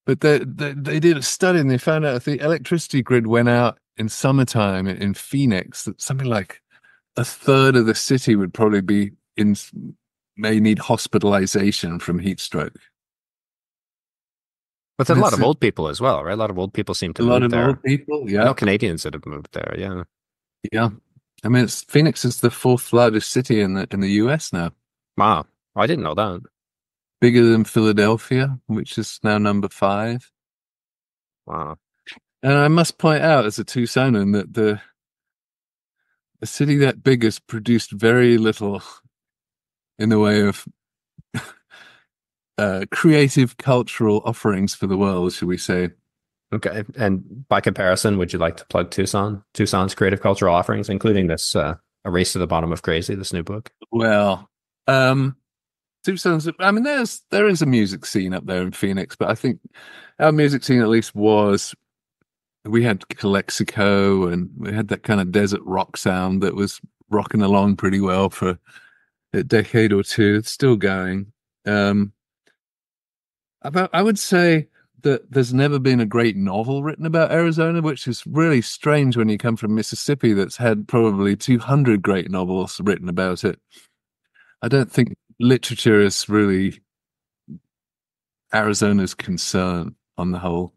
But they did a study and they found out if the electricity grid went out in summertime in Phoenix, that something like a third of the city would probably may need hospitalization from heat stroke. But there's a lot of old people as well, right? A lot of old people seem to move there. A lot of old people, yeah. I know Canadians that have moved there, yeah. Yeah. I mean, Phoenix is the fourth largest city in the US now. Wow. I didn't know that. Bigger than Philadelphia, which is now number 5. Wow. And I must point out as a Tucsonan that a city that big has produced very little in the way of creative cultural offerings for the world, should we say. Okay. And by comparison, would you like to plug Tucson's creative cultural offerings, including this A Race to the Bottom of Crazy, this new book? Well, Tucson's, I mean, there is a music scene up there in Phoenix, but I think our music scene at least we had Calexico and we had that kind of desert rock sound that was rocking along pretty well for a decade or two. It's still going. I would say that there's never been a great novel written about Arizona, which is really strange when you come from Mississippi that's had probably 200 great novels written about it. I don't think literature is really Arizona's concern on the whole.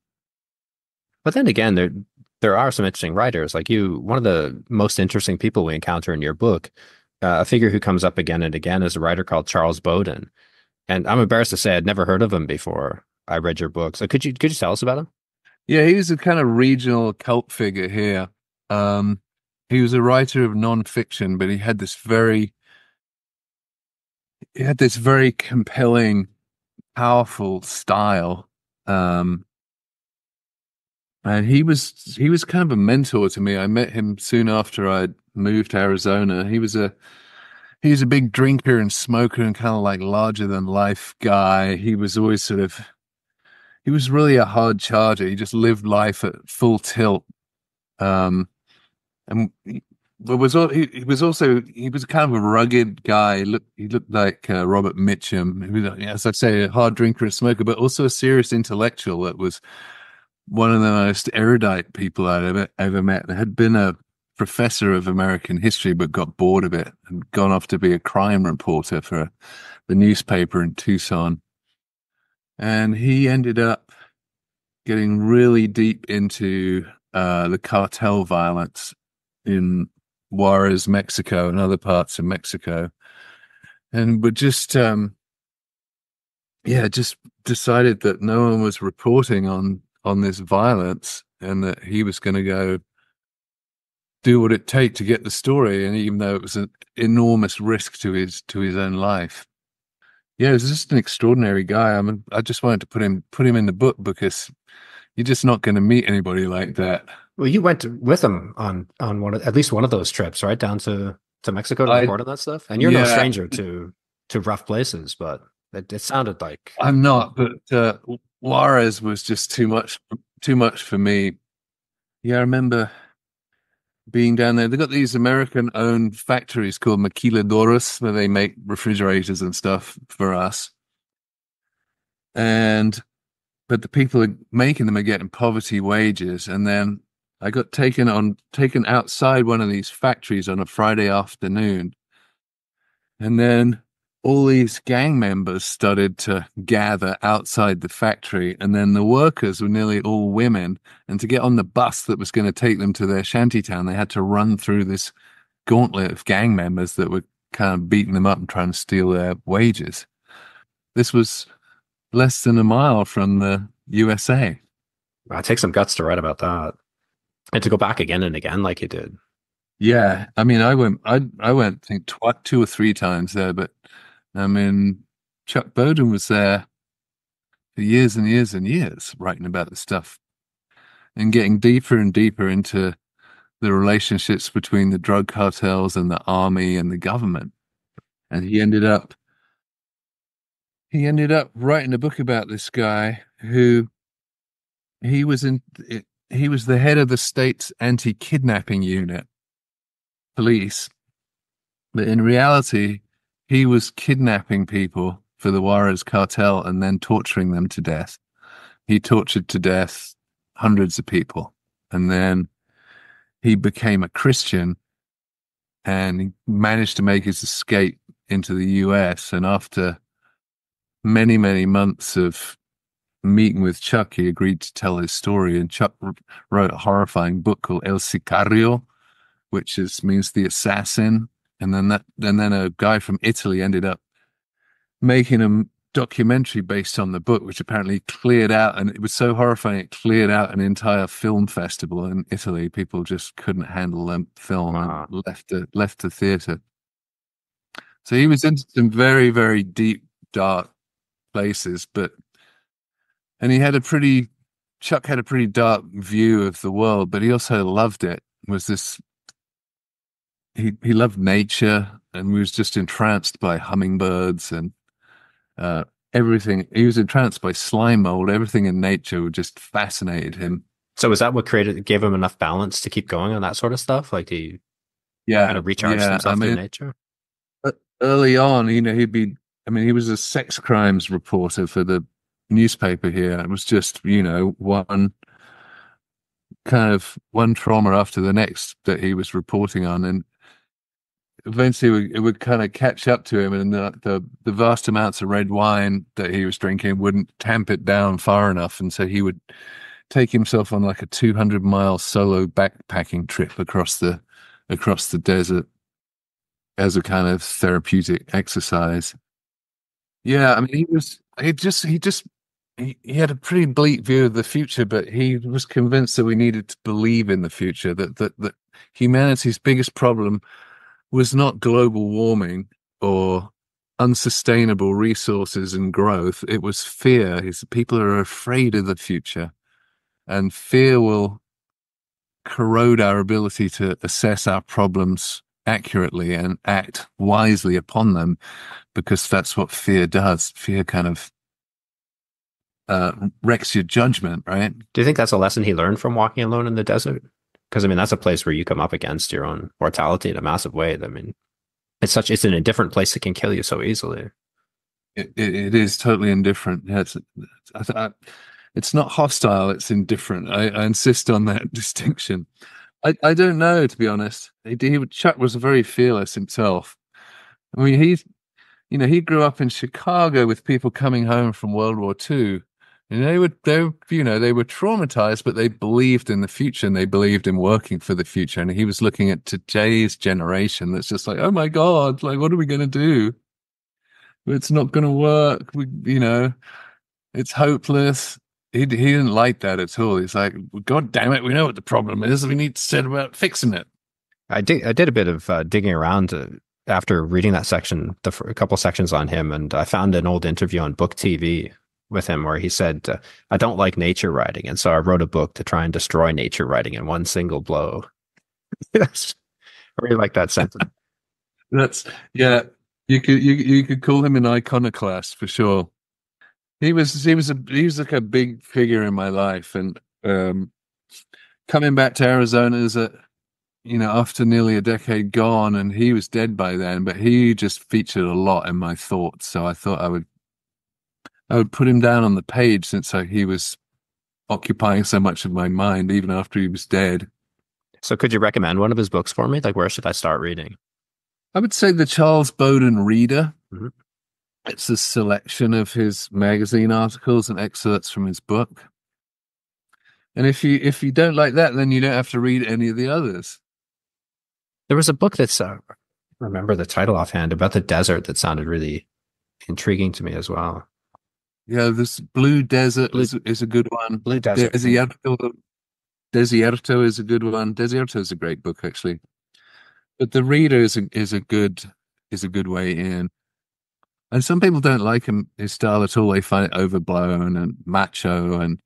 But then again, there are some interesting writers like you. One of the most interesting people we encounter in your book, a figure who comes up again and again, is a writer called Charles Bowden. And I'm embarrassed to say I'd never heard of him before I read your book. So could you tell us about him? Yeah, he was a kind of regional cult figure here. He was a writer of nonfiction, but he had this very compelling, powerful style. And he was kind of a mentor to me. I met him soon after I'd moved to Arizona. He was a big drinker and smoker and kind of like larger than life guy. He was always he was really a hard charger. He just lived life at full tilt. And he was kind of a rugged guy. He looked like Robert Mitchum. He was, as I say, a hard drinker and smoker, but also a serious intellectual that was one of the most erudite people I'd ever met. Had been a professor of American history, but got bored of it and gone off to be a crime reporter for the newspaper in Tucson. And he ended up getting really deep into the cartel violence in Juarez, Mexico, and other parts of Mexico, and would just decided that no one was reporting on this violence, and that he was going to go do what it take to get the story, and even though it was an enormous risk to his own life. Yeah, it was just an extraordinary guy. I just wanted to put him in the book because you're just not going to meet anybody like that. Well, you went with him on at least one of those trips, right? Down to to Mexico to I record on that stuff? And you're no yeah, stranger to rough places, but it sounded like I'm not, but Juarez was just too much for me. Yeah, I remember being down there. They've got these American-owned factories called Maquiladoras where they make refrigerators and stuff for us. And but the people are making them are getting poverty wages. And then I got taken outside one of these factories on a Friday afternoon, and then all these gang members started to gather outside the factory, and then the workers were nearly all women. And to get on the bus that was going to take them to their shantytown, they had to run through this gauntlet of gang members that were kind of beating them up and trying to steal their wages. This was less than a mile from the USA. it takes some guts to write about that and to go back again and again like you did. Yeah, I mean, I went, I think, 2 or 3 times there, but I mean, Chuck Bowden was there for years and years and years writing about this stuff and getting deeper and deeper into the relationships between the drug cartels and the army and the government. And he ended up writing a book about this guy who he was in he was the head of the state's anti-kidnapping unit police, but in reality he was kidnapping people for the Juarez cartel and then torturing them to death. He tortured to death hundreds of people, and then he became a Christian and he managed to make his escape into the US. And after many, many months of meeting with Chuck, he agreed to tell his story. And Chuck wrote a horrifying book called El Sicario, which means the assassin. And then a guy from Italy ended up making a documentary based on the book, which apparently cleared out, and it was so horrifying it cleared out an entire film festival in Italy. People just couldn't handle the film and left the theater. So he was into some very, very deep, dark places, and Chuck had a pretty dark view of the world, but he also loved it. He loved nature and was just entranced by hummingbirds and everything. He was entranced by slime mold. Everything in nature just fascinated him. So is that what gave him enough balance to keep going on that sort of stuff? Like he kind of recharged himself through nature? Early on, he was a sex crimes reporter for the newspaper here. It was just, one trauma after the next that he was reporting on. And eventually it would kind of catch up to him, and the vast amounts of red wine that he was drinking wouldn't tamp it down far enough. And so he would take himself on like a 200-mile solo backpacking trip across the desert as a kind of therapeutic exercise. Yeah, I mean, he had a pretty bleak view of the future, but he was convinced that we needed to believe in the future, that humanity's biggest problem was not global warming or unsustainable resources and growth. It was fear. People are afraid of the future, and fear will corrode our ability to assess our problems accurately and act wisely upon them, because that's what fear does. Fear kind of wrecks your judgment, right? Do you think that's a lesson he learned from walking alone in the desert? Because I mean, that's a place where you come up against your own mortality in a massive way. I mean, it's an indifferent place that can kill you so easily. It is totally indifferent. Yeah, it's not hostile. It's indifferent. I insist on that distinction. I don't know, to be honest. Chuck was very fearless himself. I mean, he grew up in Chicago with people coming home from World War II. And they were traumatized, but they believed in the future and they believed in working for the future. And he was looking at today's generation that's just like, oh my God, like, what are we going to do? It's not going to work. It's hopeless. He didn't like that at all. He's like, God damn it, we know what the problem is. We need to set about fixing it. I did a bit of digging around after reading that section, a couple sections on him, and I found an old interview on Book TV with him where he said, I don't like nature writing, and so I wrote a book to try and destroy nature writing in one single blow. Yes. I really like that sentence. That's yeah. You could call him an iconoclast for sure. He was like a big figure in my life, and coming back to Arizona as a after nearly a decade gone, and he was dead by then, but he just featured a lot in my thoughts. So I thought I would put him down on the page since he was occupying so much of my mind even after he was dead. So could you recommend one of his books for me? Like, where should I start reading? I would say the Charles Bowden Reader. Mhm. It's a selection of his magazine articles and excerpts from his book. And if you don't like that, then you don't have to read any of the others. There was a book that's, I remember the title offhand, about the desert that sounded really intriguing to me as well. Yeah, this Blue Desert Blue, is a good one. Blue Desert. Yeah. Desierto, Desierto is a good one. Desierto is a great book, actually. But the Reader is a good way in. And some people don't like his style at all. They find it overblown and macho, and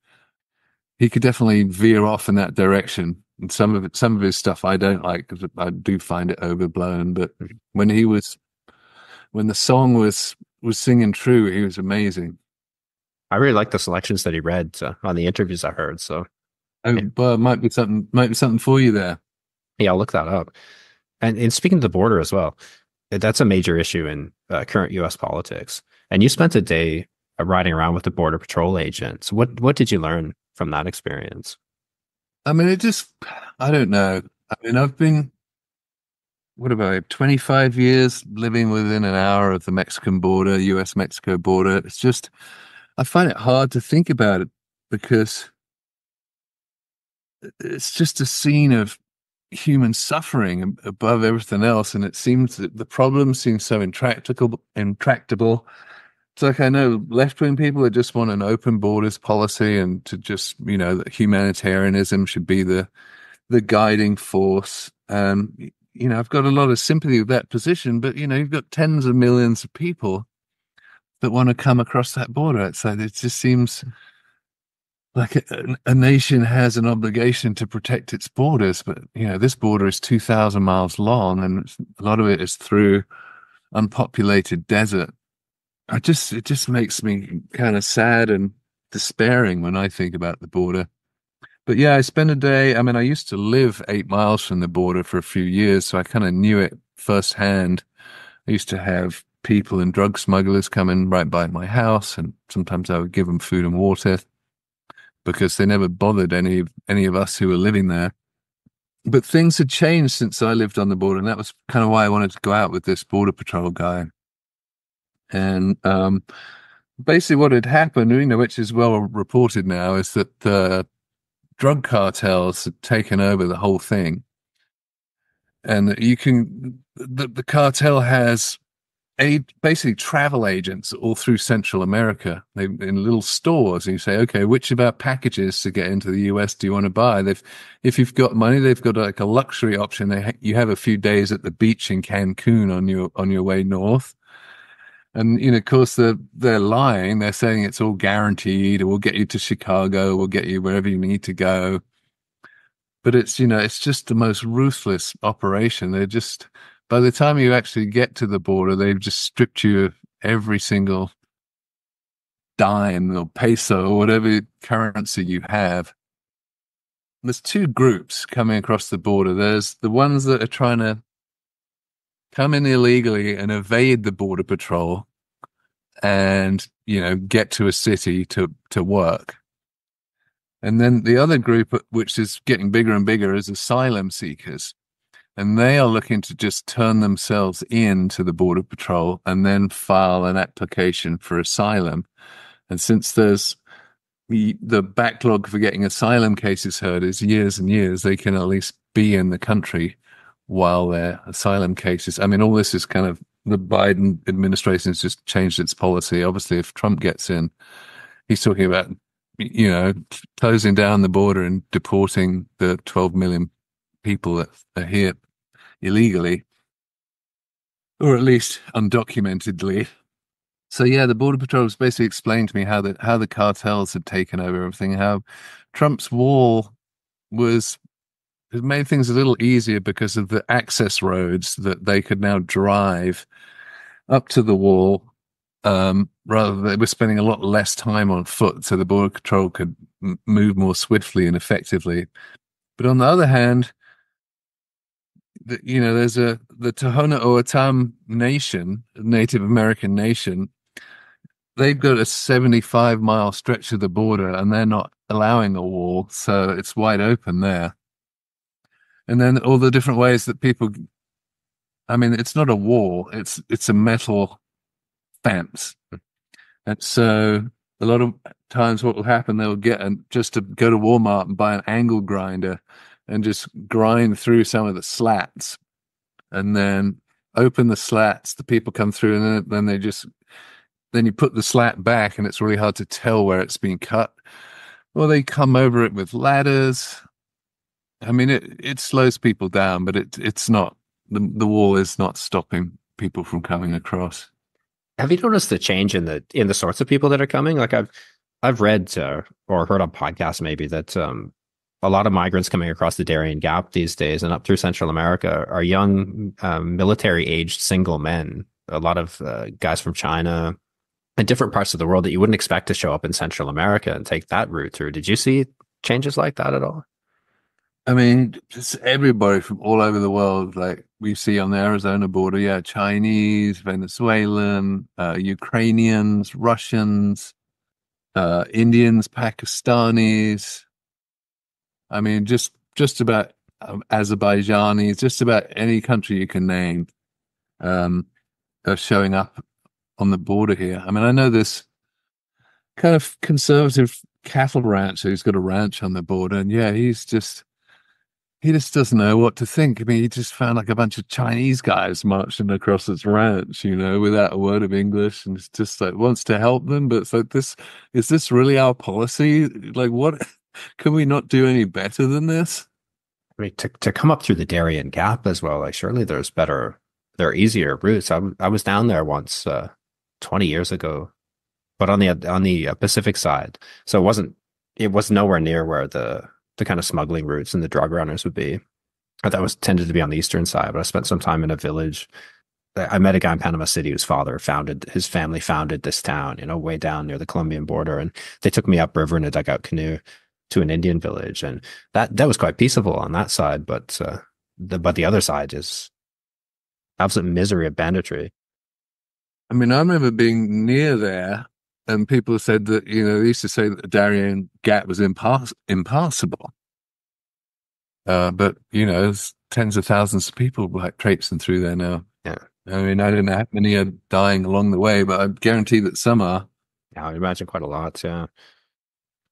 he could definitely veer off in that direction. And some of his stuff I don't like because I do find it overblown. But when he was when the song was singing true, he was amazing. I really like the selections that he read on the interviews I heard. So Oh, yeah, well, might be something for you there. yeah, I'll look that up. And speaking of the border as well, that's a major issue in current U.S. politics. And you spent a day riding around with the Border Patrol agents. What did you learn from that experience? I mean, I don't know. I mean, I've been, what about it, 25 years living within an hour of the Mexican border, US Mexico border. I find it hard to think about it because it's just a scene of human suffering above everything else. And it seems that the problem seems so intractable. It's like I know left-wing people that just want an open borders policy and to just, that humanitarianism should be the guiding force. I've got a lot of sympathy with that position, but you've got tens of millions of people that want to come across that border. It's like it just seems like a nation has an obligation to protect its borders, but this border is 2,000 miles long, and a lot of it is through unpopulated desert. It just makes me kind of sad and despairing when I think about the border. But yeah, I spent a day. I mean, I used to live 8 miles from the border for a few years, so I kind of knew it firsthand. I used to have people and drug smugglers come in right by my house, and sometimes I would give them food and water because they never bothered any of us who were living there. But things had changed since I lived on the border, and that was kind of why I wanted to go out with this border patrol guy. And basically, what had happened, which is well reported now, is that the drug cartels had taken over the whole thing, and the cartel has basically travel agents all through Central America. They in little stores, and you say, okay, which of our packages to get into the US do you want to buy? If you've got money, they've got like a luxury option. You have a few days at the beach in Cancun on your way north. And of course, they're lying. They're saying it's all guaranteed. We'll get you to Chicago. We'll get you wherever you need to go. But it's just the most ruthless operation. By the time you actually get to the border, they've just stripped you of every single dime or peso or whatever currency you have. There's two groups coming across the border. There's the ones that are trying to come in illegally and evade the border patrol and, get to a city to work. And then the other group, which is getting bigger and bigger, is asylum seekers. And they are looking to just turn themselves in to the Border Patrol and then file an application for asylum. And since there's the backlog for getting asylum cases heard is years and years, they can at least be in the country while their asylum cases. I mean, all this is kind of the Biden administration has just changed its policy. Obviously, if Trump gets in, he's talking about, closing down the border and deporting the 12 million people that are here illegally, or at least undocumentedly. So yeah, the Border Patrol has basically explained to me how the cartels had taken over everything, how Trump's wall was it made things a little easier because of the access roads that they could now drive up to the wall. Rather, they were spending a lot less time on foot, so the border control could move more swiftly and effectively. But on the other hand, there's the Tohono O'odham nation, Native American nation. They've got a 75-mile stretch of the border, and they're not allowing a wall, so it's wide open there. And then all the different ways that people, I mean, it's not a wall; it's a metal fence. And so a lot of times what will happen, they'll get just to go to Walmart and buy an angle grinder and just grind through some of the slats and then open the slats. The people come through and then you put the slat back and it's really hard to tell where it's been cut. Or they come over it with ladders. I mean, it slows people down, but it's not, the wall is not stopping people from coming across. Have you noticed the change in the sorts of people that are coming? Like I've read or heard on podcasts maybe that a lot of migrants coming across the Darien Gap these days and up through Central America are young military-aged single men. A lot of guys from China and different parts of the world that you wouldn't expect to show up in Central America and take that route through. Did you see changes like that at all? I mean, just everybody from all over the world, like we see on the Arizona border, yeah, Chinese, Venezuelan, Ukrainians, Russians, Indians, Pakistanis. I mean, just about Azerbaijanis, just about any country you can name, are showing up on the border here. I mean, I know this kind of conservative cattle rancher who's got a ranch on the border, and yeah, he just doesn't know what to think. I mean, he just found like a bunch of Chinese guys marching across his ranch, without a word of English, and it's just like wants to help them. But it's like, is this really our policy? Like, what can we not do any better than this? I mean, to come up through the Darien Gap as well, like surely there are easier routes. I was down there once 20 years ago, but on the Pacific side, so it was nowhere near where the kind of smuggling routes and the drug runners would be. That was tended to be on the eastern side, but I spent some time in a village. I met a guy in Panama City whose his family founded this town, way down near the Colombian border. And they took me upriver in a dugout canoe to an Indian village. And that was quite peaceable on that side. But the other side is absolute misery of banditry. I mean, I remember being near there and people said that, they used to say that the Darien Gap was impassable. But, there's tens of thousands of people like traipsing through there now. Yeah. I mean, I don't know how many are dying along the way, but I guarantee that some are. Yeah, I imagine quite a lot. Yeah.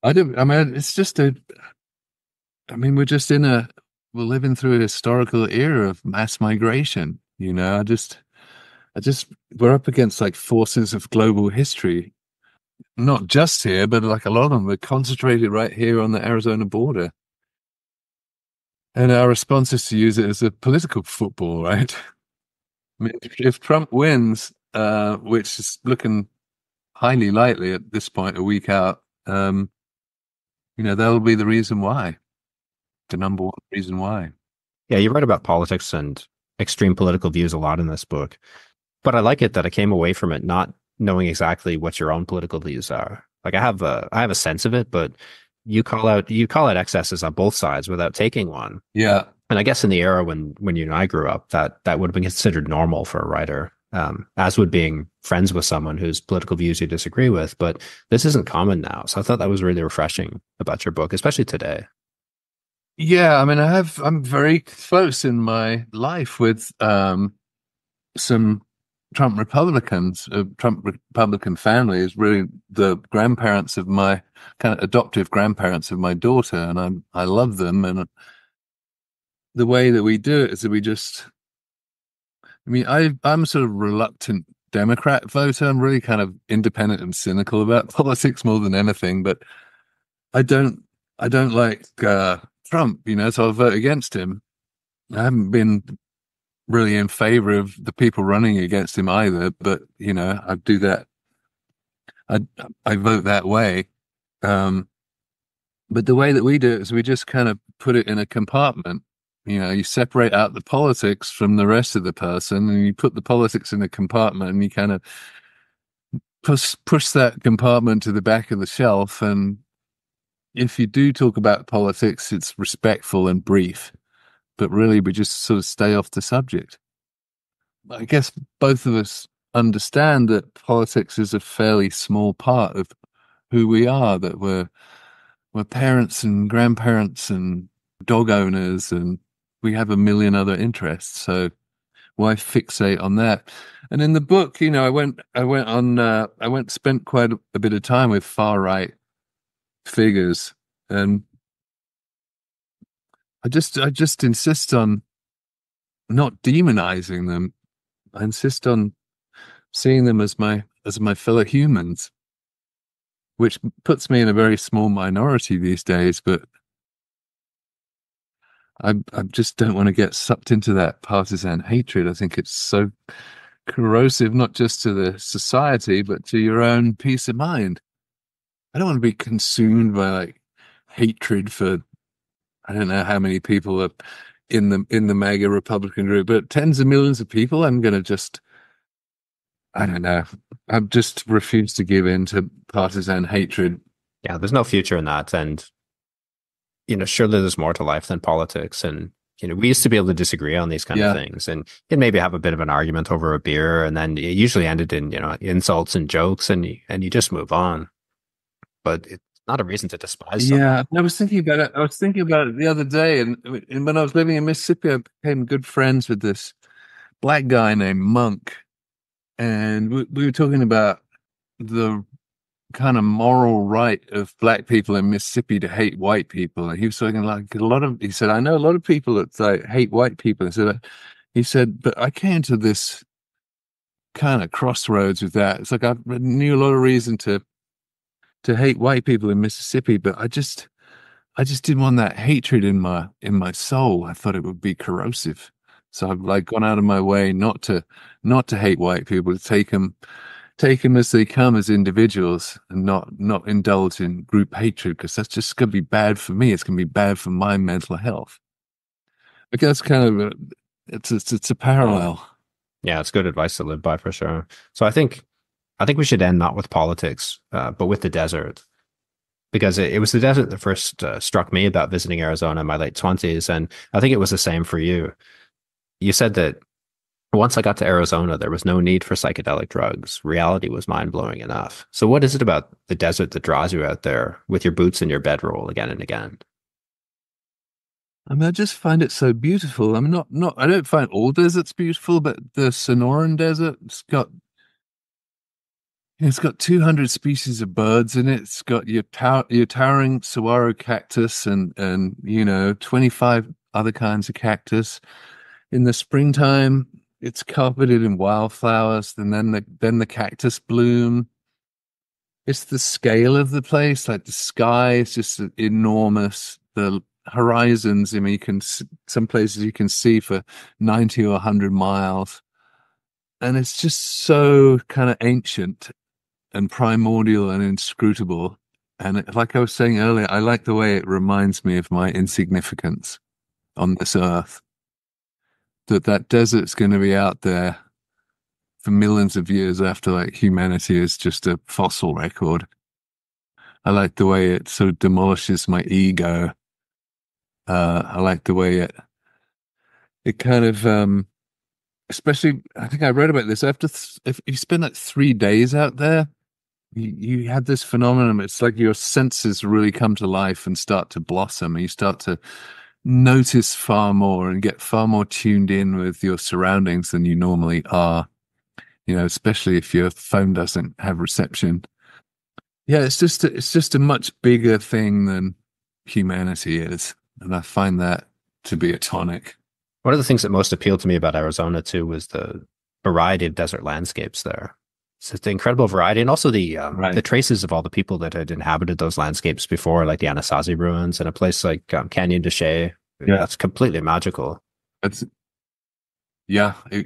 I mean, we're living through a historical era of mass migration. We're up against like forces of global history. Not just here, but like a lot of them are concentrated right here on the Arizona border. And our response is to use it as a political football, right? I mean, if Trump wins, which is looking highly likely at this point, a week out, that'll be the reason why, the number one reason why. Yeah, you write about politics and extreme political views a lot in this book, but I like it that I came away from it not knowing exactly what your own political views are. Like I have a sense of it, but you call out excesses on both sides without taking one. Yeah. And I guess in the era when you and I grew up, that would have been considered normal for a writer, as would being friends with someone whose political views you disagree with. But this isn't common now. So I thought that was really refreshing about your book, especially today. Yeah, I mean, I'm very close in my life with some Trump Republicans. Trump Republican family is really the grandparents of my kind of adoptive grandparents of my daughter, and I love them. And the way that we do it is that I'm sort of reluctant Democrat voter. I'm really kind of independent and cynical about politics more than anything, but I don't like Trump, so I'll vote against him. I haven't been really in favor of the people running against him either, but I do that. I vote that way. But the way that we do it is we just kind of put it in a compartment You separate out the politics from the rest of the person, and you put the politics in a compartment, and you kind of push that compartment to the back of the shelf. And if you do talk about politics, it's respectful and brief, but really we just sort of stay off the subject. I guess both of us understand that politics is a fairly small part of who we are, that we're parents and grandparents and dog owners, and we have a million other interests. So why fixate on that? And in the book, spent quite a bit of time with far right figures, and I just insist on not demonizing them. I insist on seeing them as my fellow humans, which puts me in a very small minority these days, but I just don't want to get sucked into that partisan hatred. I think it's so corrosive, not just to the society, but to your own peace of mind. I don't want to be consumed by like hatred for, I don't know how many people are in the MAGA Republican group, but tens of millions of people. I'm going to just, I don't know. I've just refused to give in to partisan hatred. Yeah, there's no future in that. And, surely there's more to life than politics. And, we used to be able to disagree on these kind of things, and you'd maybe have a bit of an argument over a beer, and then it usually ended in, insults and jokes, and you just move on. But it's not a reason to despise someone. Yeah, I was thinking about it. I was thinking about it the other day, and when I was living in Mississippi, I became good friends with this black guy named Monk, and we were talking about the kind of moral right of black people in Mississippi to hate white people. And he was talking like he said, I know a lot of people that like hate white people. He said, but I came to this kind of crossroads with that. It's like I knew a lot of reason to hate white people in Mississippi, but I just didn't want that hatred in my soul. I thought it would be corrosive. So I've like gone out of my way not to hate white people, to take them as they come as individuals, and not indulge in group hatred, because that's just going to be bad for me. It's going to be bad for my mental health. I guess kind of it's a parallel. Yeah, it's good advice to live by for sure. So I think we should end not with politics, but with the desert, because it was the desert that first struck me about visiting Arizona in my late 20s, and I think it was the same for you. You said that once I got to Arizona, there was no need for psychedelic drugs. Reality was mind-blowing enough. So what is it about the desert that draws you out there with your boots and your bedroll again and again? I mean, I just find it so beautiful. I mean, I don't find all deserts beautiful, but the Sonoran Desert, it's got 200 species of birds in it. It's got your towering saguaro cactus and 25 other kinds of cactus. In the springtime, it's carpeted in wildflowers, and then the cactus bloom. It's the scale of the place, like the sky is just enormous. The horizons, I mean, some places you can see for 90 or 100 miles. And it's just so kind of ancient and primordial and inscrutable. And like I was saying earlier, I like the way it reminds me of my insignificance on this earth. That desert's going to be out there for millions of years after like humanity is just a fossil record. I like the way it sort of demolishes my ego. I like the way it kind of, especially, I think I read about this, if you spend like 3 days out there, you have this phenomenon. It's like your senses really come to life and start to blossom, and you start to notice far more and get far more tuned in with your surroundings than you normally are, especially if your phone doesn't have reception. Yeah, it's just a much bigger thing than humanity is, and I find that to be a tonic. One of the things that most appealed to me about Arizona too was the variety of desert landscapes there. So it's the incredible variety, and also the traces of all the people that had inhabited those landscapes before, like the Anasazi ruins, and a place like Canyon de Chelly. Yeah, it's completely magical. I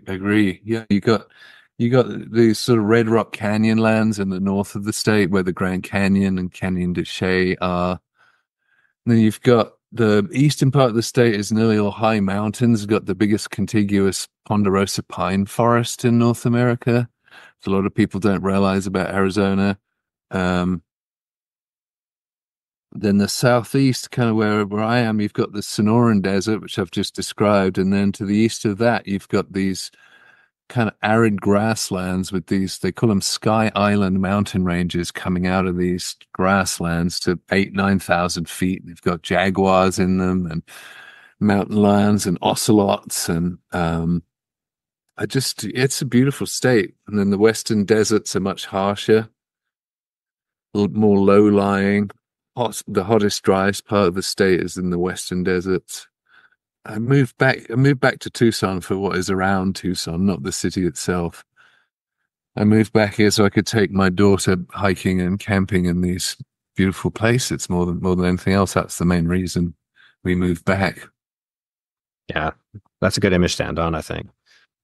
agree. Yeah, you got these sort of red rock canyon lands in the north of the state, where the Grand Canyon and Canyon de Chelly are. And then you've got The eastern part of the state is nearly all high mountains. It's got the biggest contiguous ponderosa pine forest in North America. A lot of people don't realize about Arizona. Then the southeast, kind of where I am, you've got the Sonoran Desert, which I've just described. And then to the east of that, you've got these kind of arid grasslands with these, they call them Sky Island mountain ranges coming out of these grasslands to 9,000 feet. They've got jaguars in them and mountain lions and ocelots. And it's a beautiful state. And then the western deserts are much harsher, a little more low-lying. The hottest, driest part of the state is in the western deserts. I moved back to Tucson for what is around Tucson, not the city itself. I moved back here so I could take my daughter hiking and camping in these beautiful places more than anything else. That's the main reason we moved back. Yeah, that's a good image to stand on, I think.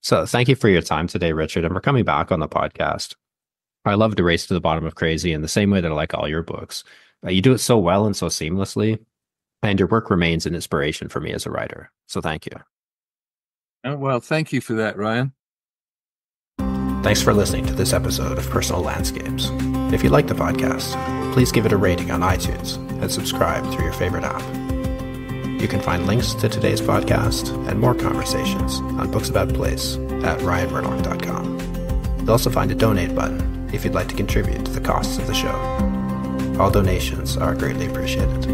So thank you for your time today, Richard, and for coming back on the podcast. I love to race to the bottom of crazy in the same way that I like all your books. You do it so well and so seamlessly. And your work remains an inspiration for me as a writer. So thank you. Oh, well, thank you for that, Ryan. Thanks for listening to this episode of Personal Landscapes. If you like the podcast, please give it a rating on iTunes and subscribe through your favorite app. You can find links to today's podcast and more conversations on Books About Place at ryanmurdoch.com. You'll also find a donate button if you'd like to contribute to the costs of the show. All donations are greatly appreciated.